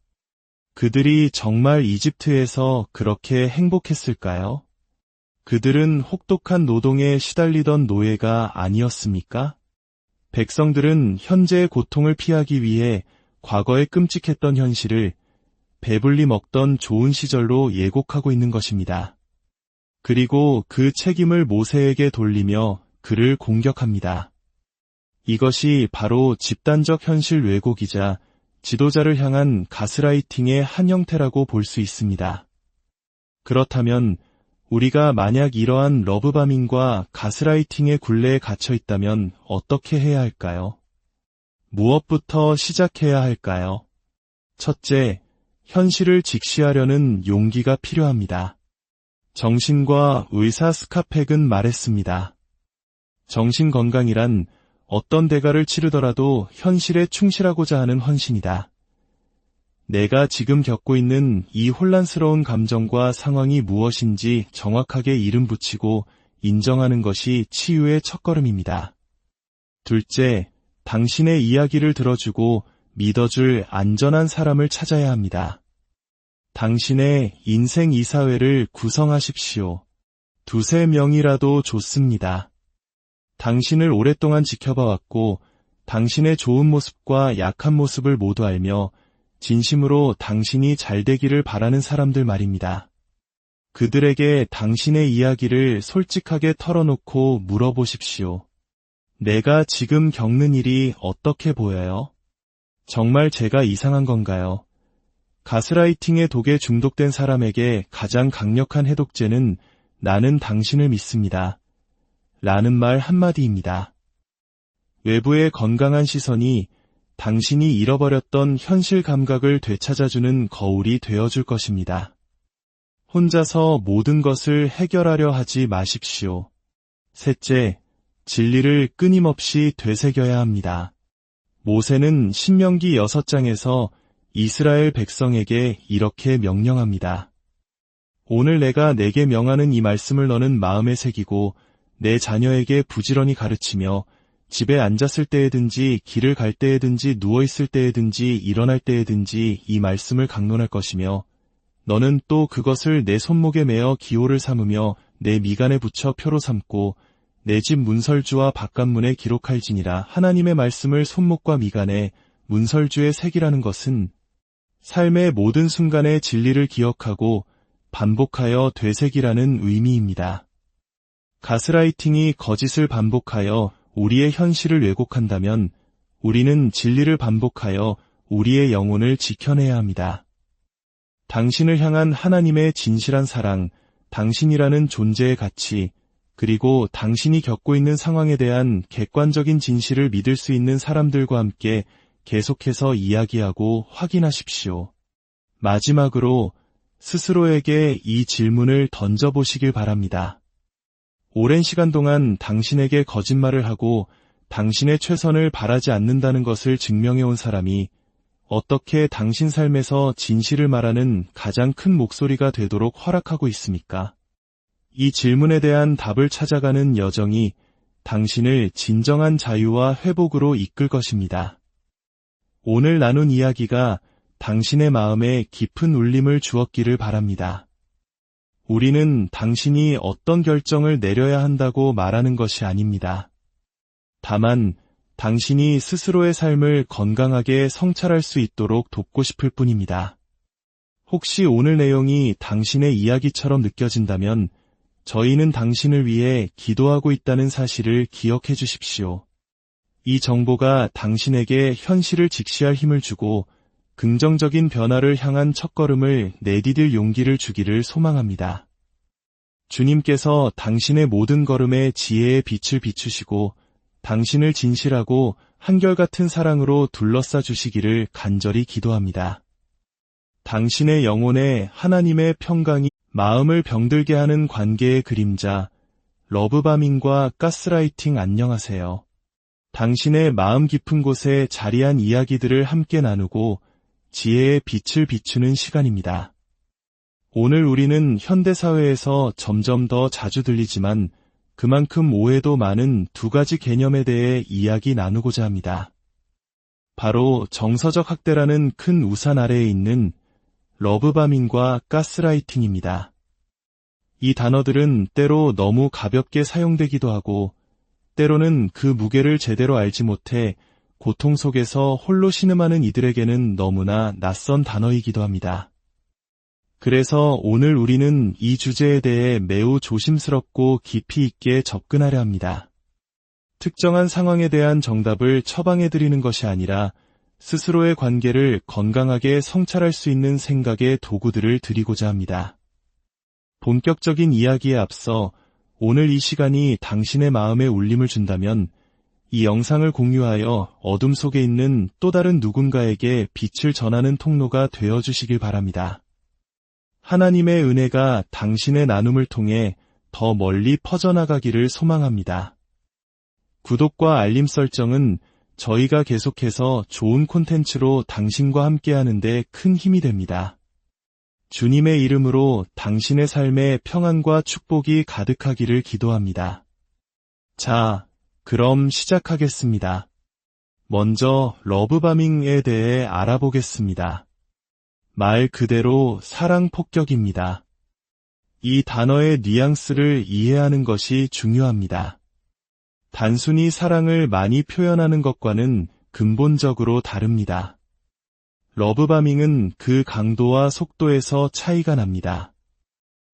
그들이 정말 이집트에서 그렇게 행복했을까요? 그들은 혹독한 노동에 시달리던 노예가 아니었습니까? 백성들은 현재의 고통을 피하기 위해 과거의 끔찍했던 현실을 배불리 먹던 좋은 시절로 예곡하고 있는 것입니다. 그리고 그 책임을 모세에게 돌리며 그를 공격합니다. 이것이 바로 집단적 현실 왜곡이자 지도자를 향한 가스라이팅의 한 형태라고 볼 수 있습니다. 그렇다면 우리가 만약 이러한 러브바밍과 가스라이팅의 굴레에 갇혀 있다면 어떻게 해야 할까요? 무엇부터 시작해야 할까요? 첫째, 현실을 직시하려는 용기가 필요합니다. 정신과 의사 스카펙은 말했습니다. 정신건강이란 어떤 대가를 치르더라도 현실에 충실하고자 하는 헌신이다. 내가 지금 겪고 있는 이 혼란스러운 감정과 상황이 무엇인지 정확하게 이름 붙이고 인정하는 것이 치유의 첫걸음입니다. 둘째, 당신의 이야기를 들어주고 믿어줄 안전한 사람을 찾아야 합니다. 당신의 인생 이사회를 구성하십시오. 2~3명이라도 좋습니다. 당신을 오랫동안 지켜봐왔고 당신의 좋은 모습과 약한 모습을 모두 알며 진심으로 당신이 잘 되기를 바라는 사람들 말입니다. 그들에게 당신의 이야기를 솔직하게 털어놓고 물어보십시오. 내가 지금 겪는 일이 어떻게 보여요? 정말 제가 이상한 건가요? 가스라이팅의 독에 중독된 사람에게 가장 강력한 해독제는 나는 당신을 믿습니다. 라는 말 한마디입니다. 외부의 건강한 시선이 당신이 잃어버렸던 현실 감각을 되찾아주는 거울이 되어줄 것입니다. 혼자서 모든 것을 해결하려 하지 마십시오. 셋째, 진리를 끊임없이 되새겨야 합니다. 모세는 신명기 6장에서 이스라엘 백성에게 이렇게 명령합니다. 오늘 내가 내게 명하는 이 말씀을 너는 마음에 새기고 내 자녀에게 부지런히 가르치며 집에 앉았을 때에든지 길을 갈 때에든지 누워있을 때에든지 일어날 때에든지 이 말씀을 강론할 것이며 너는 또 그것을 내 손목에 매어 기호를 삼으며 내 미간에 붙여 표로 삼고 내 집 문설주와 바깥문에 기록할지니라. 하나님의 말씀을 손목과 미간에 문설주에 새기라는 것은 삶의 모든 순간의 진리를 기억하고 반복하여 되새기라는 의미입니다. 가스라이팅이 거짓을 반복하여 우리의 현실을 왜곡한다면 우리는 진리를 반복하여 우리의 영혼을 지켜내야 합니다. 당신을 향한 하나님의 진실한 사랑, 당신이라는 존재의 가치, 그리고 당신이 겪고 있는 상황에 대한 객관적인 진실을 믿을 수 있는 사람들과 함께 계속해서 이야기하고 확인하십시오. 마지막으로 스스로에게 이 질문을 던져보시길 바랍니다. 오랜 시간 동안 당신에게 거짓말을 하고 당신의 최선을 바라지 않는다는 것을 증명해온 사람이 어떻게 당신 삶에서 진실을 말하는 가장 큰 목소리가 되도록 허락하고 있습니까? 이 질문에 대한 답을 찾아가는 여정이 당신을 진정한 자유와 회복으로 이끌 것입니다. 오늘 나눈 이야기가 당신의 마음에 깊은 울림을 주었기를 바랍니다. 우리는 당신이 어떤 결정을 내려야 한다고 말하는 것이 아닙니다. 다만 당신이 스스로의 삶을 건강하게 성찰할 수 있도록 돕고 싶을 뿐입니다. 혹시 오늘 내용이 당신의 이야기처럼 느껴진다면 저희는 당신을 위해 기도하고 있다는 사실을 기억해 주십시오. 이 정보가 당신에게 현실을 직시할 힘을 주고 긍정적인 변화를 향한 첫걸음을 내디딜 용기를 주기를 소망합니다. 주님께서 당신의 모든 걸음에 지혜의 빛을 비추시고 당신을 진실하고 한결같은 사랑으로 둘러싸 주시기를 간절히 기도합니다. 당신의 영혼에 하나님의 평강이 마음을 병들게 하는 관계의 그림자, 러브바밍과 가스라이팅 안녕하세요. 당신의 마음 깊은 곳에 자리한 이야기들을 함께 나누고 지혜의 빛을 비추는 시간입니다. 오늘 우리는 현대사회에서 점점 더 자주 들리지만 그만큼 오해도 많은 두 가지 개념에 대해 이야기 나누고자 합니다. 바로 정서적 학대라는 큰 우산 아래에 있는 러브바밍과 가스라이팅입니다. 이 단어들은 때로 너무 가볍게 사용되기도 하고 때로는 그 무게를 제대로 알지 못해 고통 속에서 홀로 신음하는 이들에게는 너무나 낯선 단어이기도 합니다. 그래서 오늘 우리는 이 주제에 대해 매우 조심스럽고 깊이 있게 접근하려 합니다. 특정한 상황에 대한 정답을 처방해드리는 것이 아니라 스스로의 관계를 건강하게 성찰할 수 있는 생각의 도구들을 드리고자 합니다. 본격적인 이야기에 앞서 오늘 이 시간이 당신의 마음에 울림을 준다면 이 영상을 공유하여 어둠 속에 있는 또 다른 누군가에게 빛을 전하는 통로가 되어주시길 바랍니다. 하나님의 은혜가 당신의 나눔을 통해 더 멀리 퍼져나가기를 소망합니다. 구독과 알림 설정은 저희가 계속해서 좋은 콘텐츠로 당신과 함께하는 데 큰 힘이 됩니다. 주님의 이름으로 당신의 삶에 평안과 축복이 가득하기를 기도합니다. 자, 그럼 시작하겠습니다. 먼저 러브바밍에 대해 알아보겠습니다. 말 그대로 사랑 폭격입니다. 이 단어의 뉘앙스를 이해하는 것이 중요합니다. 단순히 사랑을 많이 표현하는 것과는 근본적으로 다릅니다. 러브바밍은 그 강도와 속도에서 차이가 납니다.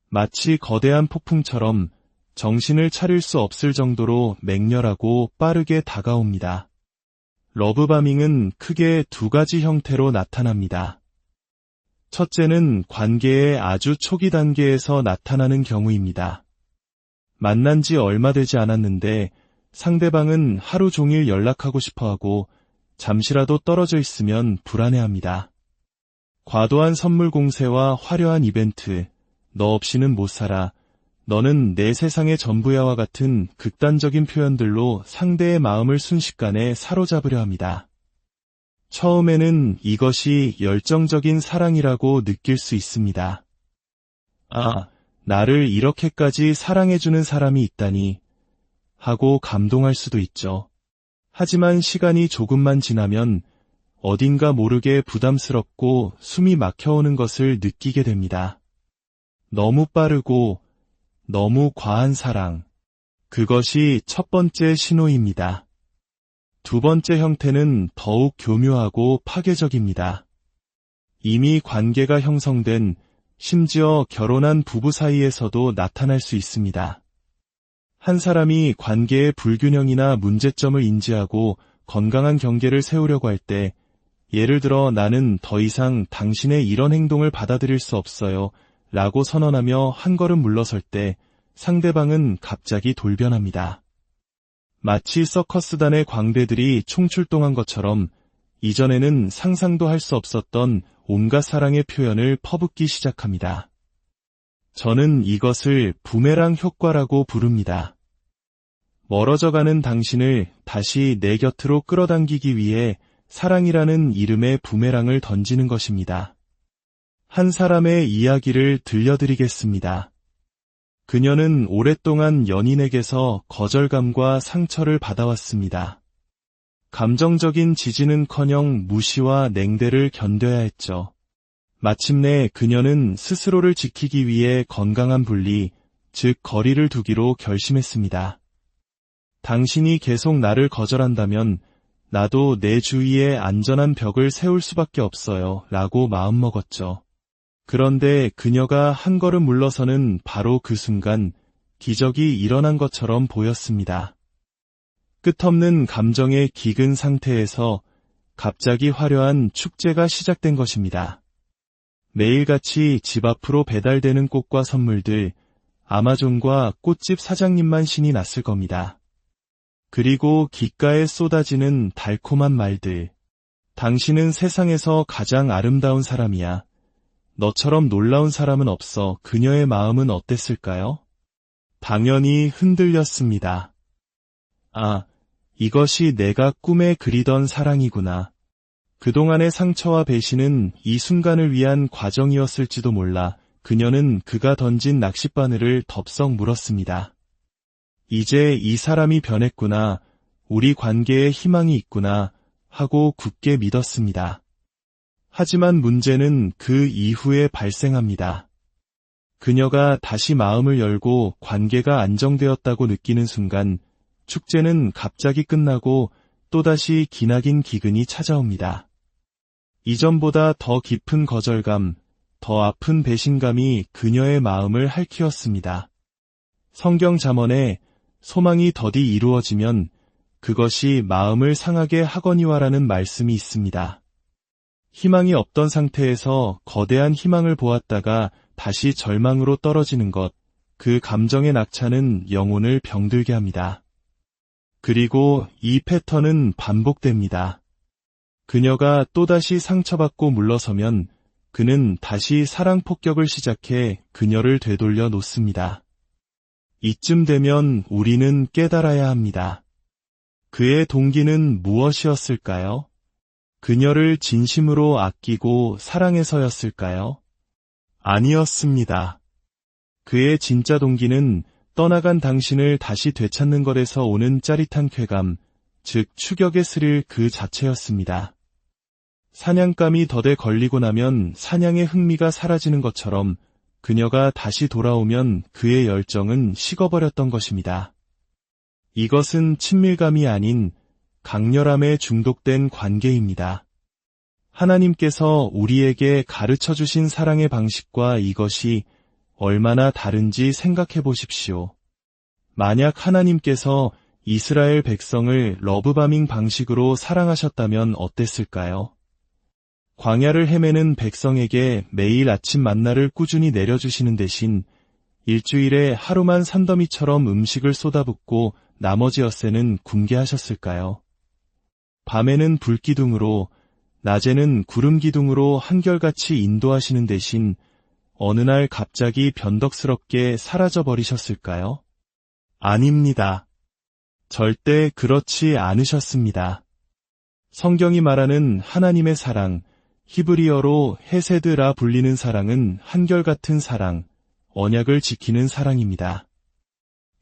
마치 거대한 폭풍처럼 정신을 차릴 수 없을 정도로 맹렬하고 빠르게 다가옵니다. 러브바밍은 크게 두 가지 형태로 나타납니다. 첫째는 관계의 아주 초기 단계에서 나타나는 경우입니다. 만난 지 얼마 되지 않았는데 상대방은 하루 종일 연락하고 싶어하고 잠시라도 떨어져 있으면 불안해합니다. 과도한 선물 공세와 화려한 이벤트, 너 없이는 못 살아, 너는 내 세상의 전부야와 같은 극단적인 표현들로 상대의 마음을 순식간에 사로잡으려 합니다. 처음에는 이것이 열정적인 사랑이라고 느낄 수 있습니다. 아, 나를 이렇게까지 사랑해주는 사람이 있다니 하고 감동할 수도 있죠. 하지만 시간이 조금만 지나면 어딘가 모르게 부담스럽고 숨이 막혀오는 것을 느끼게 됩니다. 너무 빠르고 너무 과한 사랑. 그것이 첫 번째 신호입니다. 두 번째 형태는 더욱 교묘하고 파괴적입니다. 이미 관계가 형성된, 심지어 결혼한 부부 사이에서도 나타날 수 있습니다. 한 사람이 관계의 불균형이나 문제점을 인지하고 건강한 경계를 세우려고 할 때, 예를 들어 나는 더 이상 당신의 이런 행동을 받아들일 수 없어요 라고 선언하며 한 걸음 물러설 때 상대방은 갑자기 돌변합니다. 마치 서커스단의 광대들이 총출동한 것처럼 이전에는 상상도 할 수 없었던 온갖 사랑의 표현을 퍼붓기 시작합니다. 저는 이것을 부메랑 효과라고 부릅니다. 멀어져가는 당신을 다시 내 곁으로 끌어당기기 위해 사랑이라는 이름의 부메랑을 던지는 것입니다. 한 사람의 이야기를 들려드리겠습니다. 그녀는 오랫동안 연인에게서 거절감과 상처를 받아왔습니다. 감정적인 지지는커녕 무시와 냉대를 견뎌야 했죠. 마침내 그녀는 스스로를 지키기 위해 건강한 분리, 즉 거리를 두기로 결심했습니다. 당신이 계속 나를 거절한다면 나도 내 주위에 안전한 벽을 세울 수밖에 없어요 라고 마음먹었죠. 그런데 그녀가 한 걸음 물러서는 바로 그 순간 기적이 일어난 것처럼 보였습니다. 끝없는 감정의 기근 상태에서 갑자기 화려한 축제가 시작된 것입니다. 매일같이 집 앞으로 배달되는 꽃과 선물들, 아마존과 꽃집 사장님만 신이 났을 겁니다. 그리고 귓가에 쏟아지는 달콤한 말들. 당신은 세상에서 가장 아름다운 사람이야. 너처럼 놀라운 사람은 없어. 그녀의 마음은 어땠을까요? 당연히 흔들렸습니다. 아, 이것이 내가 꿈에 그리던 사랑이구나. 그동안의 상처와 배신은 이 순간을 위한 과정이었을지도 몰라 그녀는 그가 던진 낚싯바늘을 덥석 물었습니다. 이제 이 사람이 변했구나, 우리 관계에 희망이 있구나 하고 굳게 믿었습니다. 하지만 문제는 그 이후에 발생합니다. 그녀가 다시 마음을 열고 관계가 안정되었다고 느끼는 순간 축제는 갑자기 끝나고 또다시 기나긴 기근이 찾아옵니다. 이전보다 더 깊은 거절감, 더 아픈 배신감이 그녀의 마음을 핥히었습니다. 성경 잠언에 소망이 더디 이루어지면 그것이 마음을 상하게 하거니와라는 말씀이 있습니다. 희망이 없던 상태에서 거대한 희망을 보았다가 다시 절망으로 떨어지는 것, 그 감정의 낙차는 영혼을 병들게 합니다. 그리고 이 패턴은 반복됩니다. 그녀가 또다시 상처받고 물러서면 그는 다시 사랑 폭격을 시작해 그녀를 되돌려 놓습니다. 이쯤 되면 우리는 깨달아야 합니다. 그의 동기는 무엇이었을까요? 그녀를 진심으로 아끼고 사랑해서였을까요? 아니었습니다. 그의 진짜 동기는 떠나간 당신을 다시 되찾는 것에서 오는 짜릿한 쾌감, 즉 추격의 스릴 그 자체였습니다. 사냥감이 덫에 걸리고 나면 사냥의 흥미가 사라지는 것처럼 그녀가 다시 돌아오면 그의 열정은 식어버렸던 것입니다. 이것은 친밀감이 아닌 강렬함에 중독된 관계입니다. 하나님께서 우리에게 가르쳐 주신 사랑의 방식과 이것이 얼마나 다른지 생각해 보십시오. 만약 하나님께서 이스라엘 백성을 러브바밍 방식으로 사랑하셨다면 어땠을까요? 광야를 헤매는 백성에게 매일 아침 만나를 꾸준히 내려주시는 대신 일주일에 하루만 산더미처럼 음식을 쏟아붓고 나머지 엿새는 굼게 하셨을까요? 밤에는 불기둥으로, 낮에는 구름기둥으로 한결같이 인도하시는 대신 어느 날 갑자기 변덕스럽게 사라져버리셨을까요? 아닙니다. 절대 그렇지 않으셨습니다. 성경이 말하는 하나님의 사랑, 히브리어로 헤세드라 불리는 사랑은 한결같은 사랑, 언약을 지키는 사랑입니다.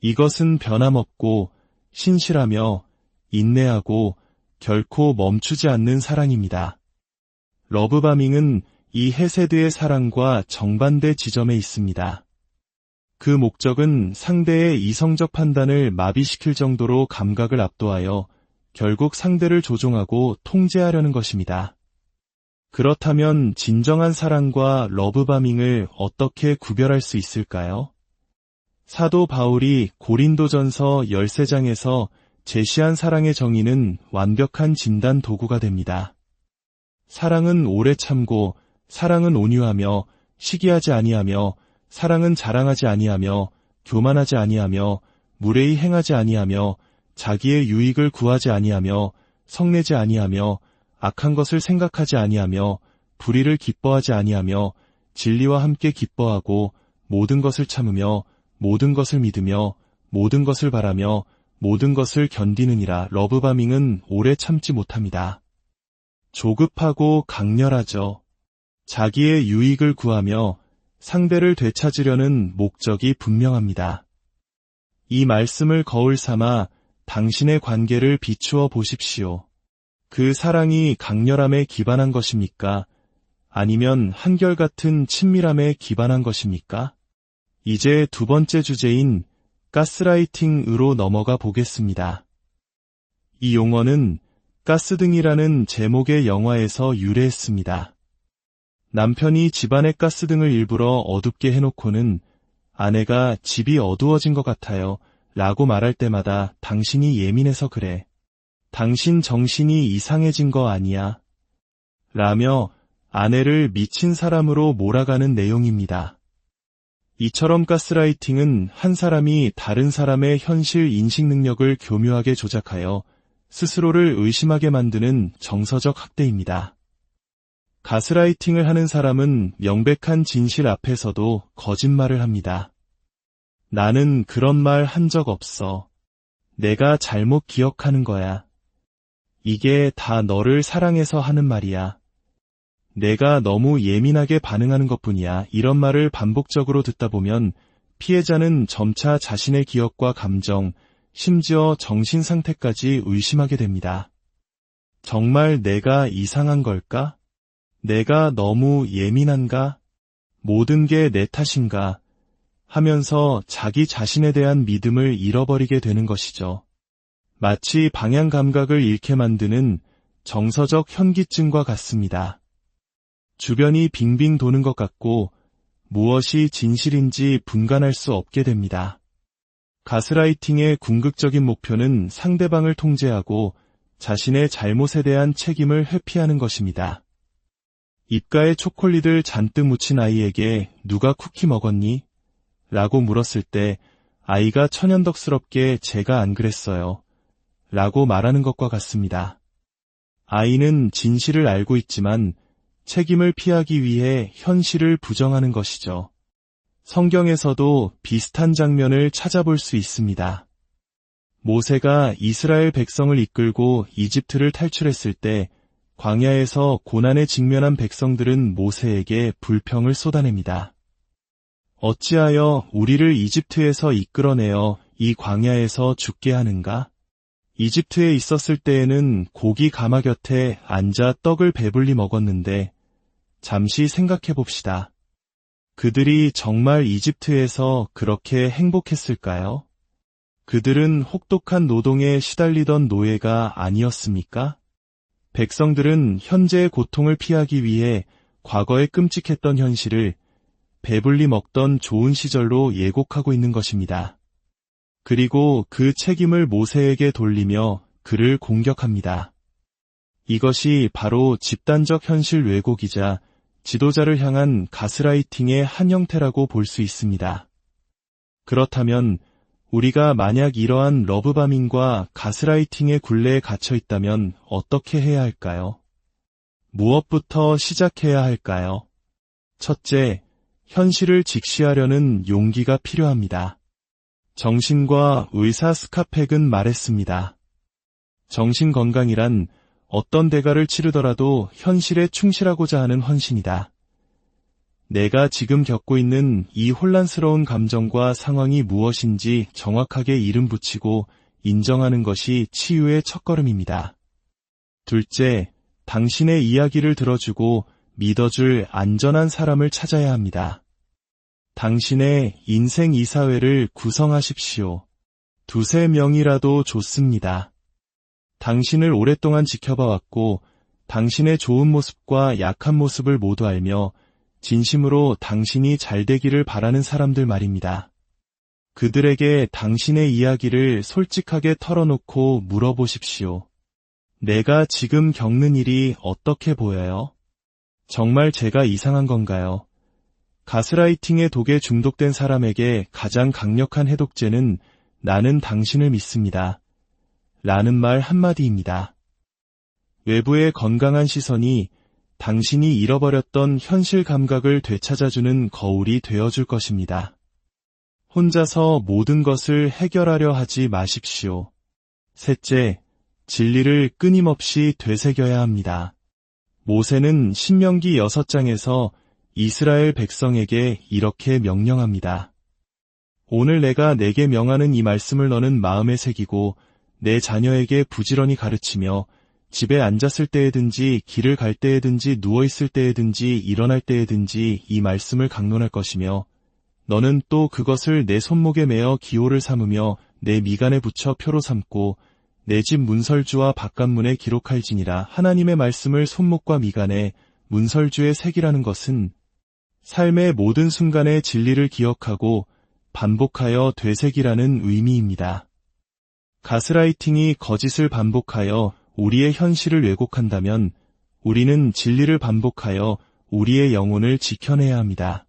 이것은 변함없고 신실하며 인내하고 결코 멈추지 않는 사랑입니다. 러브바밍은 이 헤세드의 사랑과 정반대 지점에 있습니다. 그 목적은 상대의 이성적 판단을 마비시킬 정도로 감각을 압도하여 결국 상대를 조종하고 통제하려는 것입니다. 그렇다면 진정한 사랑과 러브바밍을 어떻게 구별할 수 있을까요? 사도 바울이 고린도전서 13장에서 제시한 사랑의 정의는 완벽한 진단 도구가 됩니다. 사랑은 오래 참고, 사랑은 온유하며, 시기하지 아니하며, 사랑은 자랑하지 아니하며, 교만하지 아니하며, 무례히 행하지 아니하며, 자기의 유익을 구하지 아니하며, 성내지 아니하며, 악한 것을 생각하지 아니하며, 불의를 기뻐하지 아니하며, 진리와 함께 기뻐하고, 모든 것을 참으며, 모든 것을 믿으며, 모든 것을 바라며, 모든 것을 견디느니라. 러브바밍은 오래 참지 못합니다. 조급하고 강렬하죠. 자기의 유익을 구하며 상대를 되찾으려는 목적이 분명합니다. 이 말씀을 거울 삼아 당신의 관계를 비추어 보십시오. 그 사랑이 강렬함에 기반한 것입니까? 아니면 한결같은 친밀함에 기반한 것입니까? 이제 두 번째 주제인 가스라이팅으로 넘어가 보겠습니다. 이 용어는 가스등이라는 제목의 영화에서 유래했습니다. 남편이 집안의 가스등을 일부러 어둡게 해놓고는 아내가 집이 어두워진 것 같아요 라고 말할 때마다 당신이 예민해서 그래. 당신 정신이 이상해진 거 아니야? 라며 아내를 미친 사람으로 몰아가는 내용입니다. 이처럼 가스라이팅은 한 사람이 다른 사람의 현실 인식 능력을 교묘하게 조작하여 스스로를 의심하게 만드는 정서적 학대입니다. 가스라이팅을 하는 사람은 명백한 진실 앞에서도 거짓말을 합니다. 나는 그런 말 한 적 없어. 내가 잘못 기억하는 거야. 이게 다 너를 사랑해서 하는 말이야. 내가 너무 예민하게 반응하는 것뿐이야. 이런 말을 반복적으로 듣다 보면 피해자는 점차 자신의 기억과 감정, 심지어 정신 상태까지 의심하게 됩니다. 정말 내가 이상한 걸까? 내가 너무 예민한가? 모든 게 내 탓인가? 하면서 자기 자신에 대한 믿음을 잃어버리게 되는 것이죠. 마치 방향 감각을 잃게 만드는 정서적 현기증과 같습니다. 주변이 빙빙 도는 것 같고 무엇이 진실인지 분간할 수 없게 됩니다. 가스라이팅의 궁극적인 목표는 상대방을 통제하고 자신의 잘못에 대한 책임을 회피하는 것입니다. 입가에 초콜릿을 잔뜩 묻힌 아이에게 누가 쿠키 먹었니? 라고 물었을 때 아이가 천연덕스럽게 제가 안 그랬어요. 라고 말하는 것과 같습니다. 아이는 진실을 알고 있지만 책임을 피하기 위해 현실을 부정하는 것이죠. 성경에서도 비슷한 장면을 찾아볼 수 있습니다. 모세가 이스라엘 백성을 이끌고 이집트를 탈출했을 때 광야에서 고난에 직면한 백성들은 모세에게 불평을 쏟아냅니다. 어찌하여 우리를 이집트에서 이끌어내어 이 광야에서 죽게 하는가? 이집트에 있었을 때에는 고기 가마 곁에 앉아 떡을 배불리 먹었는데 잠시 생각해 봅시다. 그들이 정말 이집트에서 그렇게 행복했을까요? 그들은 혹독한 노동에 시달리던 노예가 아니었습니까? 백성들은 현재의 고통을 피하기 위해 과거의 끔찍했던 현실을 배불리 먹던 좋은 시절로 예곡하고 있는 것입니다. 그리고 그 책임을 모세에게 돌리며 그를 공격합니다. 이것이 바로 집단적 현실 왜곡이자 지도자를 향한 가스라이팅의 한 형태라고 볼 수 있습니다. 그렇다면 우리가 만약 이러한 러브바밍과 가스라이팅의 굴레에 갇혀 있다면 어떻게 해야 할까요? 무엇부터 시작해야 할까요? 첫째, 현실을 직시하려는 용기가 필요합니다. 정신과 의사 스카펙은 말했습니다. 정신건강이란 어떤 대가를 치르더라도 현실에 충실하고자 하는 헌신이다. 내가 지금 겪고 있는 이 혼란스러운 감정과 상황이 무엇인지 정확하게 이름 붙이고 인정하는 것이 치유의 첫걸음입니다. 둘째, 당신의 이야기를 들어주고 믿어줄 안전한 사람을 찾아야 합니다. 당신의 인생 이사회를 구성하십시오. 2~3명이라도 좋습니다. 당신을 오랫동안 지켜봐왔고 당신의 좋은 모습과 약한 모습을 모두 알며 진심으로 당신이 잘 되기를 바라는 사람들 말입니다. 그들에게 당신의 이야기를 솔직하게 털어놓고 물어보십시오. 내가 지금 겪는 일이 어떻게 보여요? 정말 제가 이상한 건가요? 가스라이팅의 독에 중독된 사람에게 가장 강력한 해독제는 나는 당신을 믿습니다. 라는 말 한마디입니다. 외부의 건강한 시선이 당신이 잃어버렸던 현실 감각을 되찾아주는 거울이 되어줄 것입니다. 혼자서 모든 것을 해결하려 하지 마십시오. 셋째, 진리를 끊임없이 되새겨야 합니다. 모세는 신명기 6장에서 이스라엘 백성에게 이렇게 명령합니다. 오늘 내가 내게 명하는 이 말씀을 너는 마음에 새기고 내 자녀에게 부지런히 가르치며 집에 앉았을 때에든지 길을 갈 때에든지 누워있을 때에든지 일어날 때에든지 이 말씀을 강론할 것이며 너는 또 그것을 내 손목에 매어 기호를 삼으며 내 미간에 붙여 표로 삼고 내 집 문설주와 바깥문에 기록할지니라. 하나님의 말씀을 손목과 미간에 문설주에 새기라는 것은 삶의 모든 순간의 진리를 기억하고 반복하여 되새기라는 의미입니다. 가스라이팅이 거짓을 반복하여 우리의 현실을 왜곡한다면 우리는 진리를 반복하여 우리의 영혼을 지켜내야 합니다.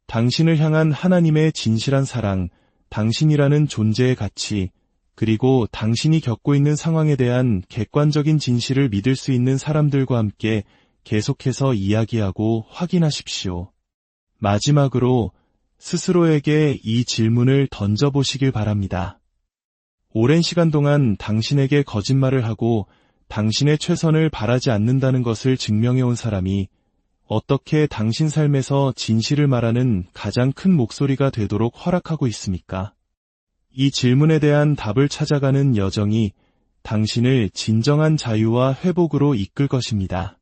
당신을 향한 하나님의 진실한 사랑, 당신이라는 존재의 가치, 그리고 당신이 겪고 있는 상황에 대한 객관적인 진실을 믿을 수 있는 사람들과 함께 계속해서 이야기하고 확인하십시오. 마지막으로 스스로에게 이 질문을 던져보시길 바랍니다. 오랜 시간 동안 당신에게 거짓말을 하고 당신의 최선을 바라지 않는다는 것을 증명해온 사람이 어떻게 당신 삶에서 진실을 말하는 가장 큰 목소리가 되도록 허락하고 있습니까? 이 질문에 대한 답을 찾아가는 여정이 당신을 진정한 자유와 회복으로 이끌 것입니다.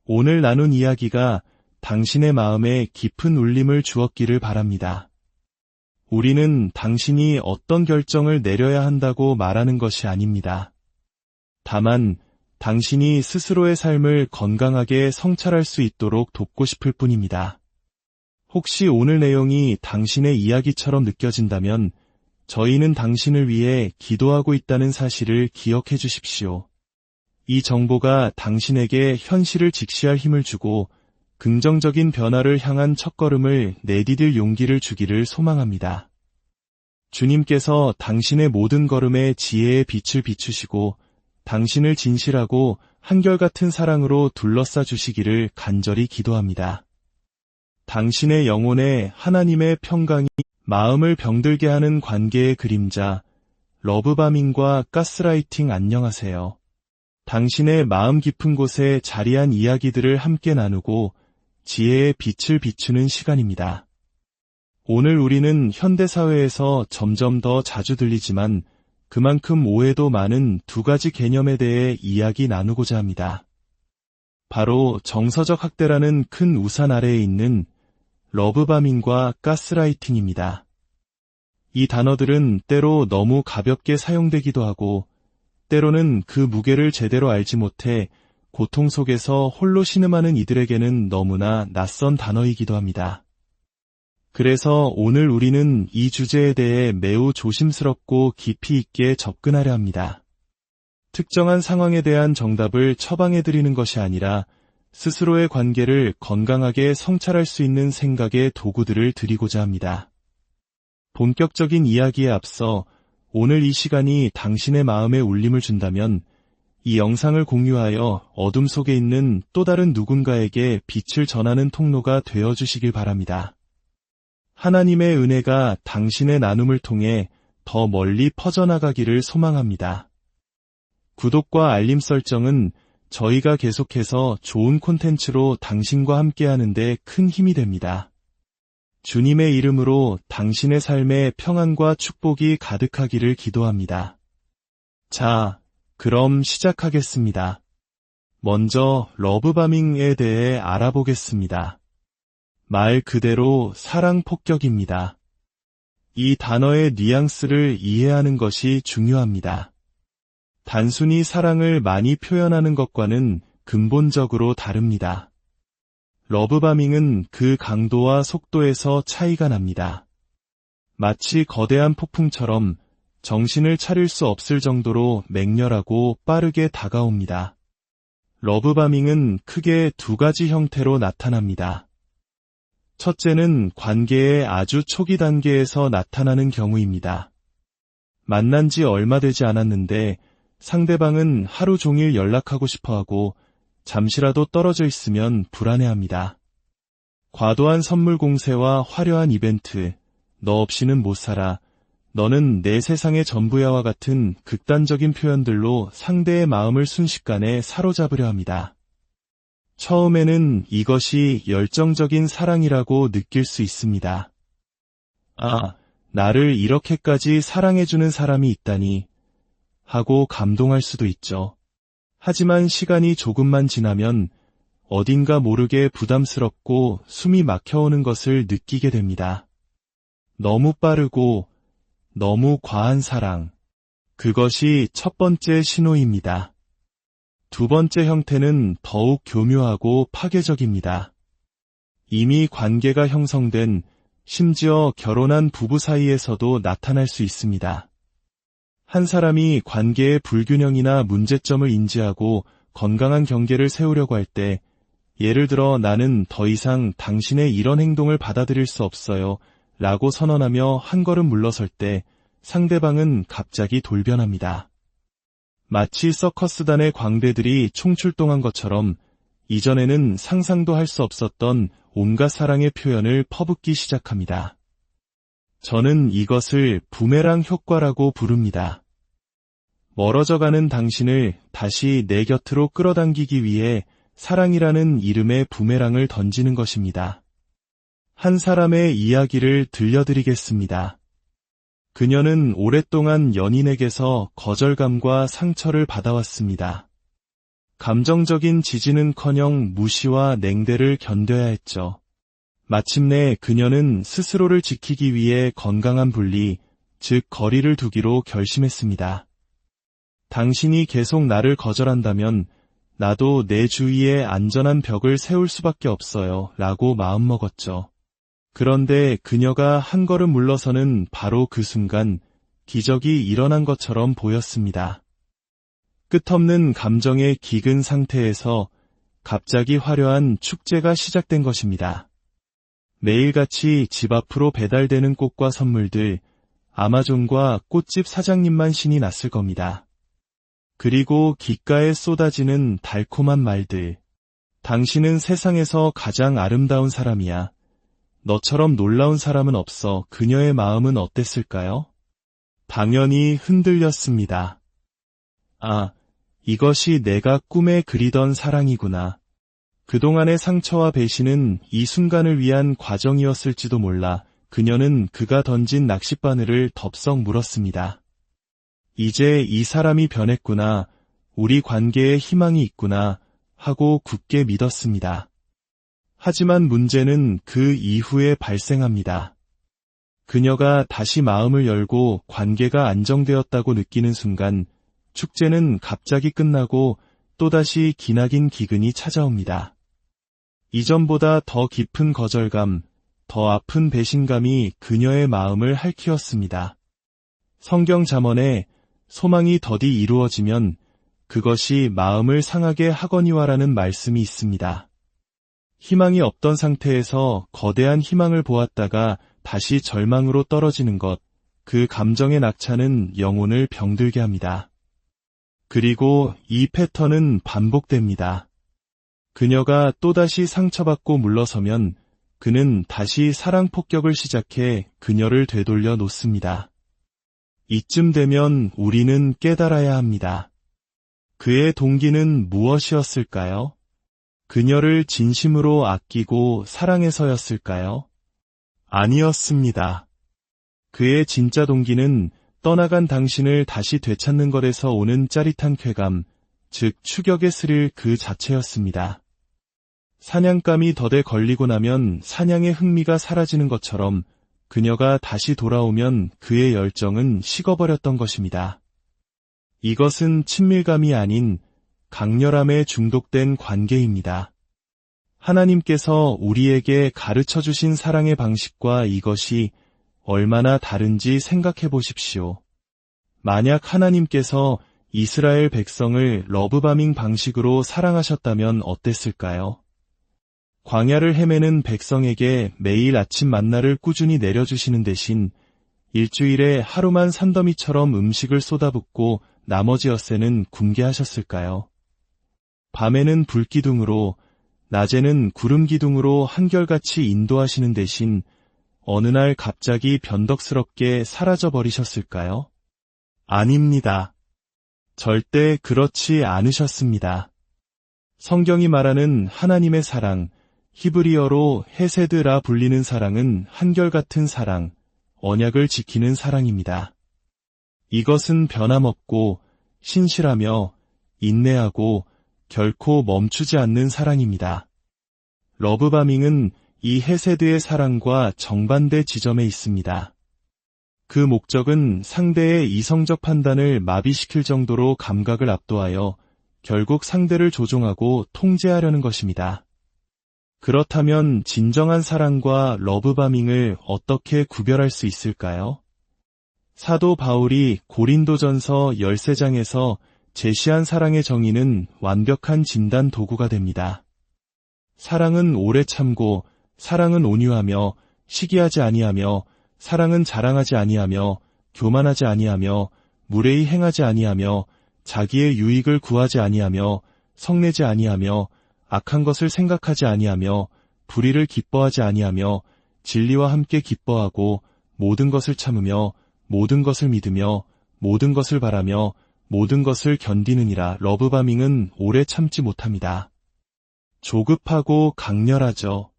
오늘 나눈 이야기가 당신의 마음에 깊은 울림을 주었기를 바랍니다. 우리는 당신이 어떤 결정을 내려야 한다고 말하는 것이 아닙니다. 다만 당신이 스스로의 삶을 건강하게 성찰할 수 있도록 돕고 싶을 뿐입니다. 혹시 오늘 내용이 당신의 이야기처럼 느껴진다면 저희는 당신을 위해 기도하고 있다는 사실을 기억해 주십시오. 이 정보가 당신에게 현실을 직시할 힘을 주고 긍정적인 변화를 향한 첫걸음을 내디딜 용기를 주기를 소망합니다. 주님께서 당신의 모든 걸음에 지혜의 빛을 비추시고 당신을 진실하고 한결같은 사랑으로 둘러싸 주시기를 간절히 기도합니다. 당신의 영혼에 하나님의 평강이 마음을 병들게 하는 관계의 그림자, 러브바밍과 가스라이팅 안녕하세요. 당신의 마음 깊은 곳에 자리한 이야기들을 함께 나누고 지혜의 빛을 비추는 시간입니다. 오늘 우리는 현대사회에서 점점 더 자주 들리지만 그만큼 오해도 많은 두 가지 개념에 대해 이야기 나누고자 합니다. 바로 정서적 학대라는 큰 우산 아래에 있는 러브바밍과 가스라이팅입니다. 이 단어들은 때로 너무 가볍게 사용되기도 하고 때로는 그 무게를 제대로 알지 못해 고통 속에서 홀로 신음하는 이들에게는 너무나 낯선 단어이기도 합니다. 그래서 오늘 우리는 이 주제에 대해 매우 조심스럽고 깊이 있게 접근하려 합니다. 특정한 상황에 대한 정답을 처방해드리는 것이 아니라 스스로의 관계를 건강하게 성찰할 수 있는 생각의 도구들을 드리고자 합니다. 본격적인 이야기에 앞서 오늘 이 시간이 당신의 마음에 울림을 준다면 이 영상을 공유하여 어둠 속에 있는 또 다른 누군가에게 빛을 전하는 통로가 되어주시길 바랍니다. 하나님의 은혜가 당신의 나눔을 통해 더 멀리 퍼져나가기를 소망합니다. 구독과 알림 설정은 저희가 계속해서 좋은 콘텐츠로 당신과 함께하는 데 큰 힘이 됩니다. 주님의 이름으로 당신의 삶에 평안과 축복이 가득하기를 기도합니다. 자, 그럼 시작하겠습니다. 먼저 러브바밍에 대해 알아보겠습니다. 말 그대로 사랑 폭격입니다. 이 단어의 뉘앙스를 이해하는 것이 중요합니다. 단순히 사랑을 많이 표현하는 것과는 근본적으로 다릅니다. 러브바밍은 그 강도와 속도에서 차이가 납니다. 마치 거대한 폭풍처럼 정신을 차릴 수 없을 정도로 맹렬하고 빠르게 다가옵니다. 러브바밍은 크게 두 가지 형태로 나타납니다. 첫째는 관계의 아주 초기 단계에서 나타나는 경우입니다. 만난 지 얼마 되지 않았는데 상대방은 하루 종일 연락하고 싶어하고 잠시라도 떨어져 있으면 불안해합니다. 과도한 선물 공세와 화려한 이벤트, 너 없이는 못 살아, 너는 내 세상의 전부야와 같은 극단적인 표현들로 상대의 마음을 순식간에 사로잡으려 합니다. 처음에는 이것이 열정적인 사랑이라고 느낄 수 있습니다. 아, 나를 이렇게까지 사랑해주는 사람이 있다니 하고 감동할 수도 있죠. 하지만 시간이 조금만 지나면 어딘가 모르게 부담스럽고 숨이 막혀오는 것을 느끼게 됩니다. 너무 빠르고 너무 과한 사랑. 그것이 첫 번째 신호입니다. 두 번째 형태는 더욱 교묘하고 파괴적입니다. 이미 관계가 형성된, 심지어 결혼한 부부 사이에서도 나타날 수 있습니다. 한 사람이 관계의 불균형이나 문제점을 인지하고 건강한 경계를 세우려고 할 때, 예를 들어 나는 더 이상 당신의 이런 행동을 받아들일 수 없어요 라고 선언하며 한 걸음 물러설 때 상대방은 갑자기 돌변합니다. 마치 서커스단의 광대들이 총출동한 것처럼 이전에는 상상도 할 수 없었던 온갖 사랑의 표현을 퍼붓기 시작합니다. 저는 이것을 부메랑 효과라고 부릅니다. 멀어져가는 당신을 다시 내 곁으로 끌어당기기 위해 사랑이라는 이름의 부메랑을 던지는 것입니다. 한 사람의 이야기를 들려드리겠습니다. 그녀는 오랫동안 연인에게서 거절감과 상처를 받아왔습니다. 감정적인 지지는커녕 무시와 냉대를 견뎌야 했죠. 마침내 그녀는 스스로를 지키기 위해 건강한 분리, 즉 거리를 두기로 결심했습니다. 당신이 계속 나를 거절한다면 나도 내 주위에 안전한 벽을 세울 수밖에 없어요 라고 마음먹었죠. 그런데 그녀가 한 걸음 물러서는 바로 그 순간 기적이 일어난 것처럼 보였습니다. 끝없는 감정의 기근 상태에서 갑자기 화려한 축제가 시작된 것입니다. 매일같이 집 앞으로 배달되는 꽃과 선물들, 아마존과 꽃집 사장님만 신이 났을 겁니다. 그리고 귓가에 쏟아지는 달콤한 말들. 당신은 세상에서 가장 아름다운 사람이야. 너처럼 놀라운 사람은 없어. 그녀의 마음은 어땠을까요? 당연히 흔들렸습니다. 아, 이것이 내가 꿈에 그리던 사랑이구나. 그동안의 상처와 배신은 이 순간을 위한 과정이었을지도 몰라 그녀는 그가 던진 낚싯바늘을 덥석 물었습니다. 이제 이 사람이 변했구나. 우리 관계에 희망이 있구나. 하고 굳게 믿었습니다. 하지만 문제는 그 이후에 발생합니다. 그녀가 다시 마음을 열고 관계가 안정되었다고 느끼는 순간 축제는 갑자기 끝나고 또다시 기나긴 기근이 찾아옵니다. 이전보다 더 깊은 거절감, 더 아픈 배신감이 그녀의 마음을 핥히었습니다. 성경 잠언에 소망이 더디 이루어지면 그것이 마음을 상하게 하거니와라는 말씀이 있습니다. 희망이 없던 상태에서 거대한 희망을 보았다가 다시 절망으로 떨어지는 것, 그 감정의 낙차는 영혼을 병들게 합니다. 그리고 이 패턴은 반복됩니다. 그녀가 또다시 상처받고 물러서면 그는 다시 사랑 폭격을 시작해 그녀를 되돌려 놓습니다. 이쯤 되면 우리는 깨달아야 합니다. 그의 동기는 무엇이었을까요? 그녀를 진심으로 아끼고 사랑해서였을까요? 아니었습니다. 그의 진짜 동기는 떠나간 당신을 다시 되찾는 것에서 오는 짜릿한 쾌감, 즉 추격의 스릴 그 자체였습니다. 사냥감이 덫에 걸리고 나면 사냥의 흥미가 사라지는 것처럼 그녀가 다시 돌아오면 그의 열정은 식어버렸던 것입니다. 이것은 친밀감이 아닌 강렬함에 중독된 관계입니다. 하나님께서 우리에게 가르쳐 주신 사랑의 방식과 이것이 얼마나 다른지 생각해 보십시오. 만약 하나님께서 이스라엘 백성을 러브바밍 방식으로 사랑하셨다면 어땠을까요? 광야를 헤매는 백성에게 매일 아침 만나를 꾸준히 내려주시는 대신 일주일에 하루만 산더미처럼 음식을 쏟아붓고 나머지 엿새는 굶게 하셨을까요? 밤에는 불기둥으로, 낮에는 구름기둥으로 한결같이 인도하시는 대신 어느 날 갑자기 변덕스럽게 사라져버리셨을까요? 아닙니다. 절대 그렇지 않으셨습니다. 성경이 말하는 하나님의 사랑, 히브리어로 헤세드라 불리는 사랑은 한결같은 사랑, 언약을 지키는 사랑입니다. 이것은 변함없고 신실하며 인내하고 결코 멈추지 않는 사랑입니다. 러브바밍은 이 헤세드의 사랑과 정반대 지점에 있습니다. 그 목적은 상대의 이성적 판단을 마비시킬 정도로 감각을 압도하여 결국 상대를 조종하고 통제하려는 것입니다. 그렇다면 진정한 사랑과 러브바밍을 어떻게 구별할 수 있을까요? 사도 바울이 고린도전서 13장에서 제시한 사랑의 정의는 완벽한 진단 도구가 됩니다. 사랑은 오래 참고, 사랑은 온유하며, 시기하지 아니하며, 사랑은 자랑하지 아니하며, 교만하지 아니하며, 무례히 행하지 아니하며, 자기의 유익을 구하지 아니하며, 성내지 아니하며, 악한 것을 생각하지 아니하며, 불의를 기뻐하지 아니하며, 진리와 함께 기뻐하고, 모든 것을 참으며, 모든 것을 믿으며, 모든 것을 바라며, 모든 것을 견디느니라. 러브바밍은 오래 참지 못합니다. 조급하고 강렬하죠.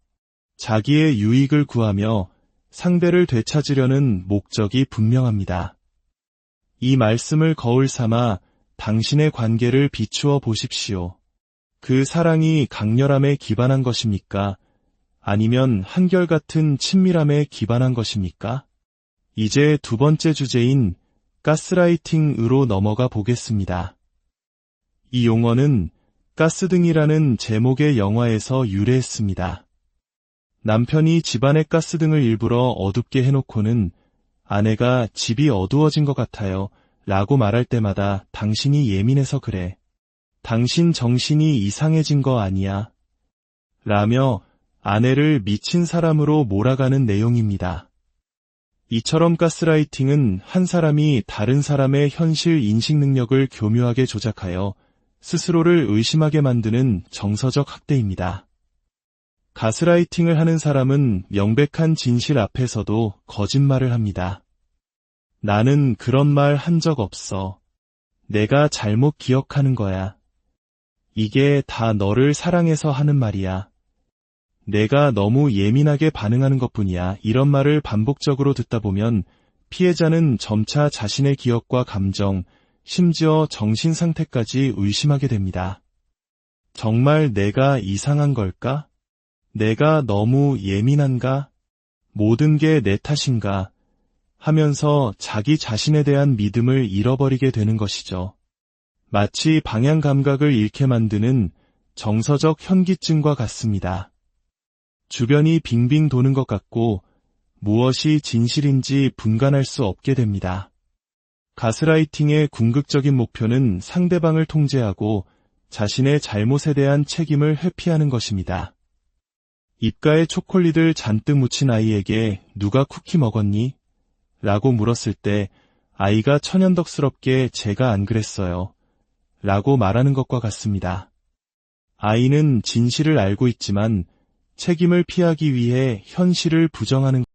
자기의 유익을 구하며 상대를 되찾으려는 목적이 분명합니다. 이 말씀을 거울 삼아 당신의 관계를 비추어 보십시오. 그 사랑이 강렬함에 기반한 것입니까? 아니면 한결같은 친밀함에 기반한 것입니까? 이제 두 번째 주제인 가스라이팅으로 넘어가 보겠습니다. 이 용어는 가스등이라는 제목의 영화에서 유래했습니다. 남편이 집안의 가스등을 일부러 어둡게 해놓고는 아내가 집이 어두워진 것 같아요 라고 말할 때마다 당신이 예민해서 그래. 당신 정신이 이상해진 거 아니야. 라며 아내를 미친 사람으로 몰아가는 내용입니다. 이처럼 가스라이팅은 한 사람이 다른 사람의 현실 인식 능력을 교묘하게 조작하여 스스로를 의심하게 만드는 정서적 학대입니다. 가스라이팅을 하는 사람은 명백한 진실 앞에서도 거짓말을 합니다. 나는 그런 말 한 적 없어. 내가 잘못 기억하는 거야. 이게 다 너를 사랑해서 하는 말이야. 내가 너무 예민하게 반응하는 것뿐이야. 이런 말을 반복적으로 듣다 보면 피해자는 점차 자신의 기억과 감정, 심지어 정신 상태까지 의심하게 됩니다. 정말 내가 이상한 걸까? 내가 너무 예민한가? 모든 게 내 탓인가? 하면서 자기 자신에 대한 믿음을 잃어버리게 되는 것이죠. 마치 방향 감각을 잃게 만드는 정서적 현기증과 같습니다. 주변이 빙빙 도는 것 같고 무엇이 진실인지 분간할 수 없게 됩니다. 가스라이팅의 궁극적인 목표는 상대방을 통제하고 자신의 잘못에 대한 책임을 회피하는 것입니다. 입가에 초콜릿을 잔뜩 묻힌 아이에게 누가 쿠키 먹었니? 라고 물었을 때 아이가 천연덕스럽게 제가 안 그랬어요. 라고 말하는 것과 같습니다. 아이는 진실을 알고 있지만 책임을 피하기 위해 현실을 부정하는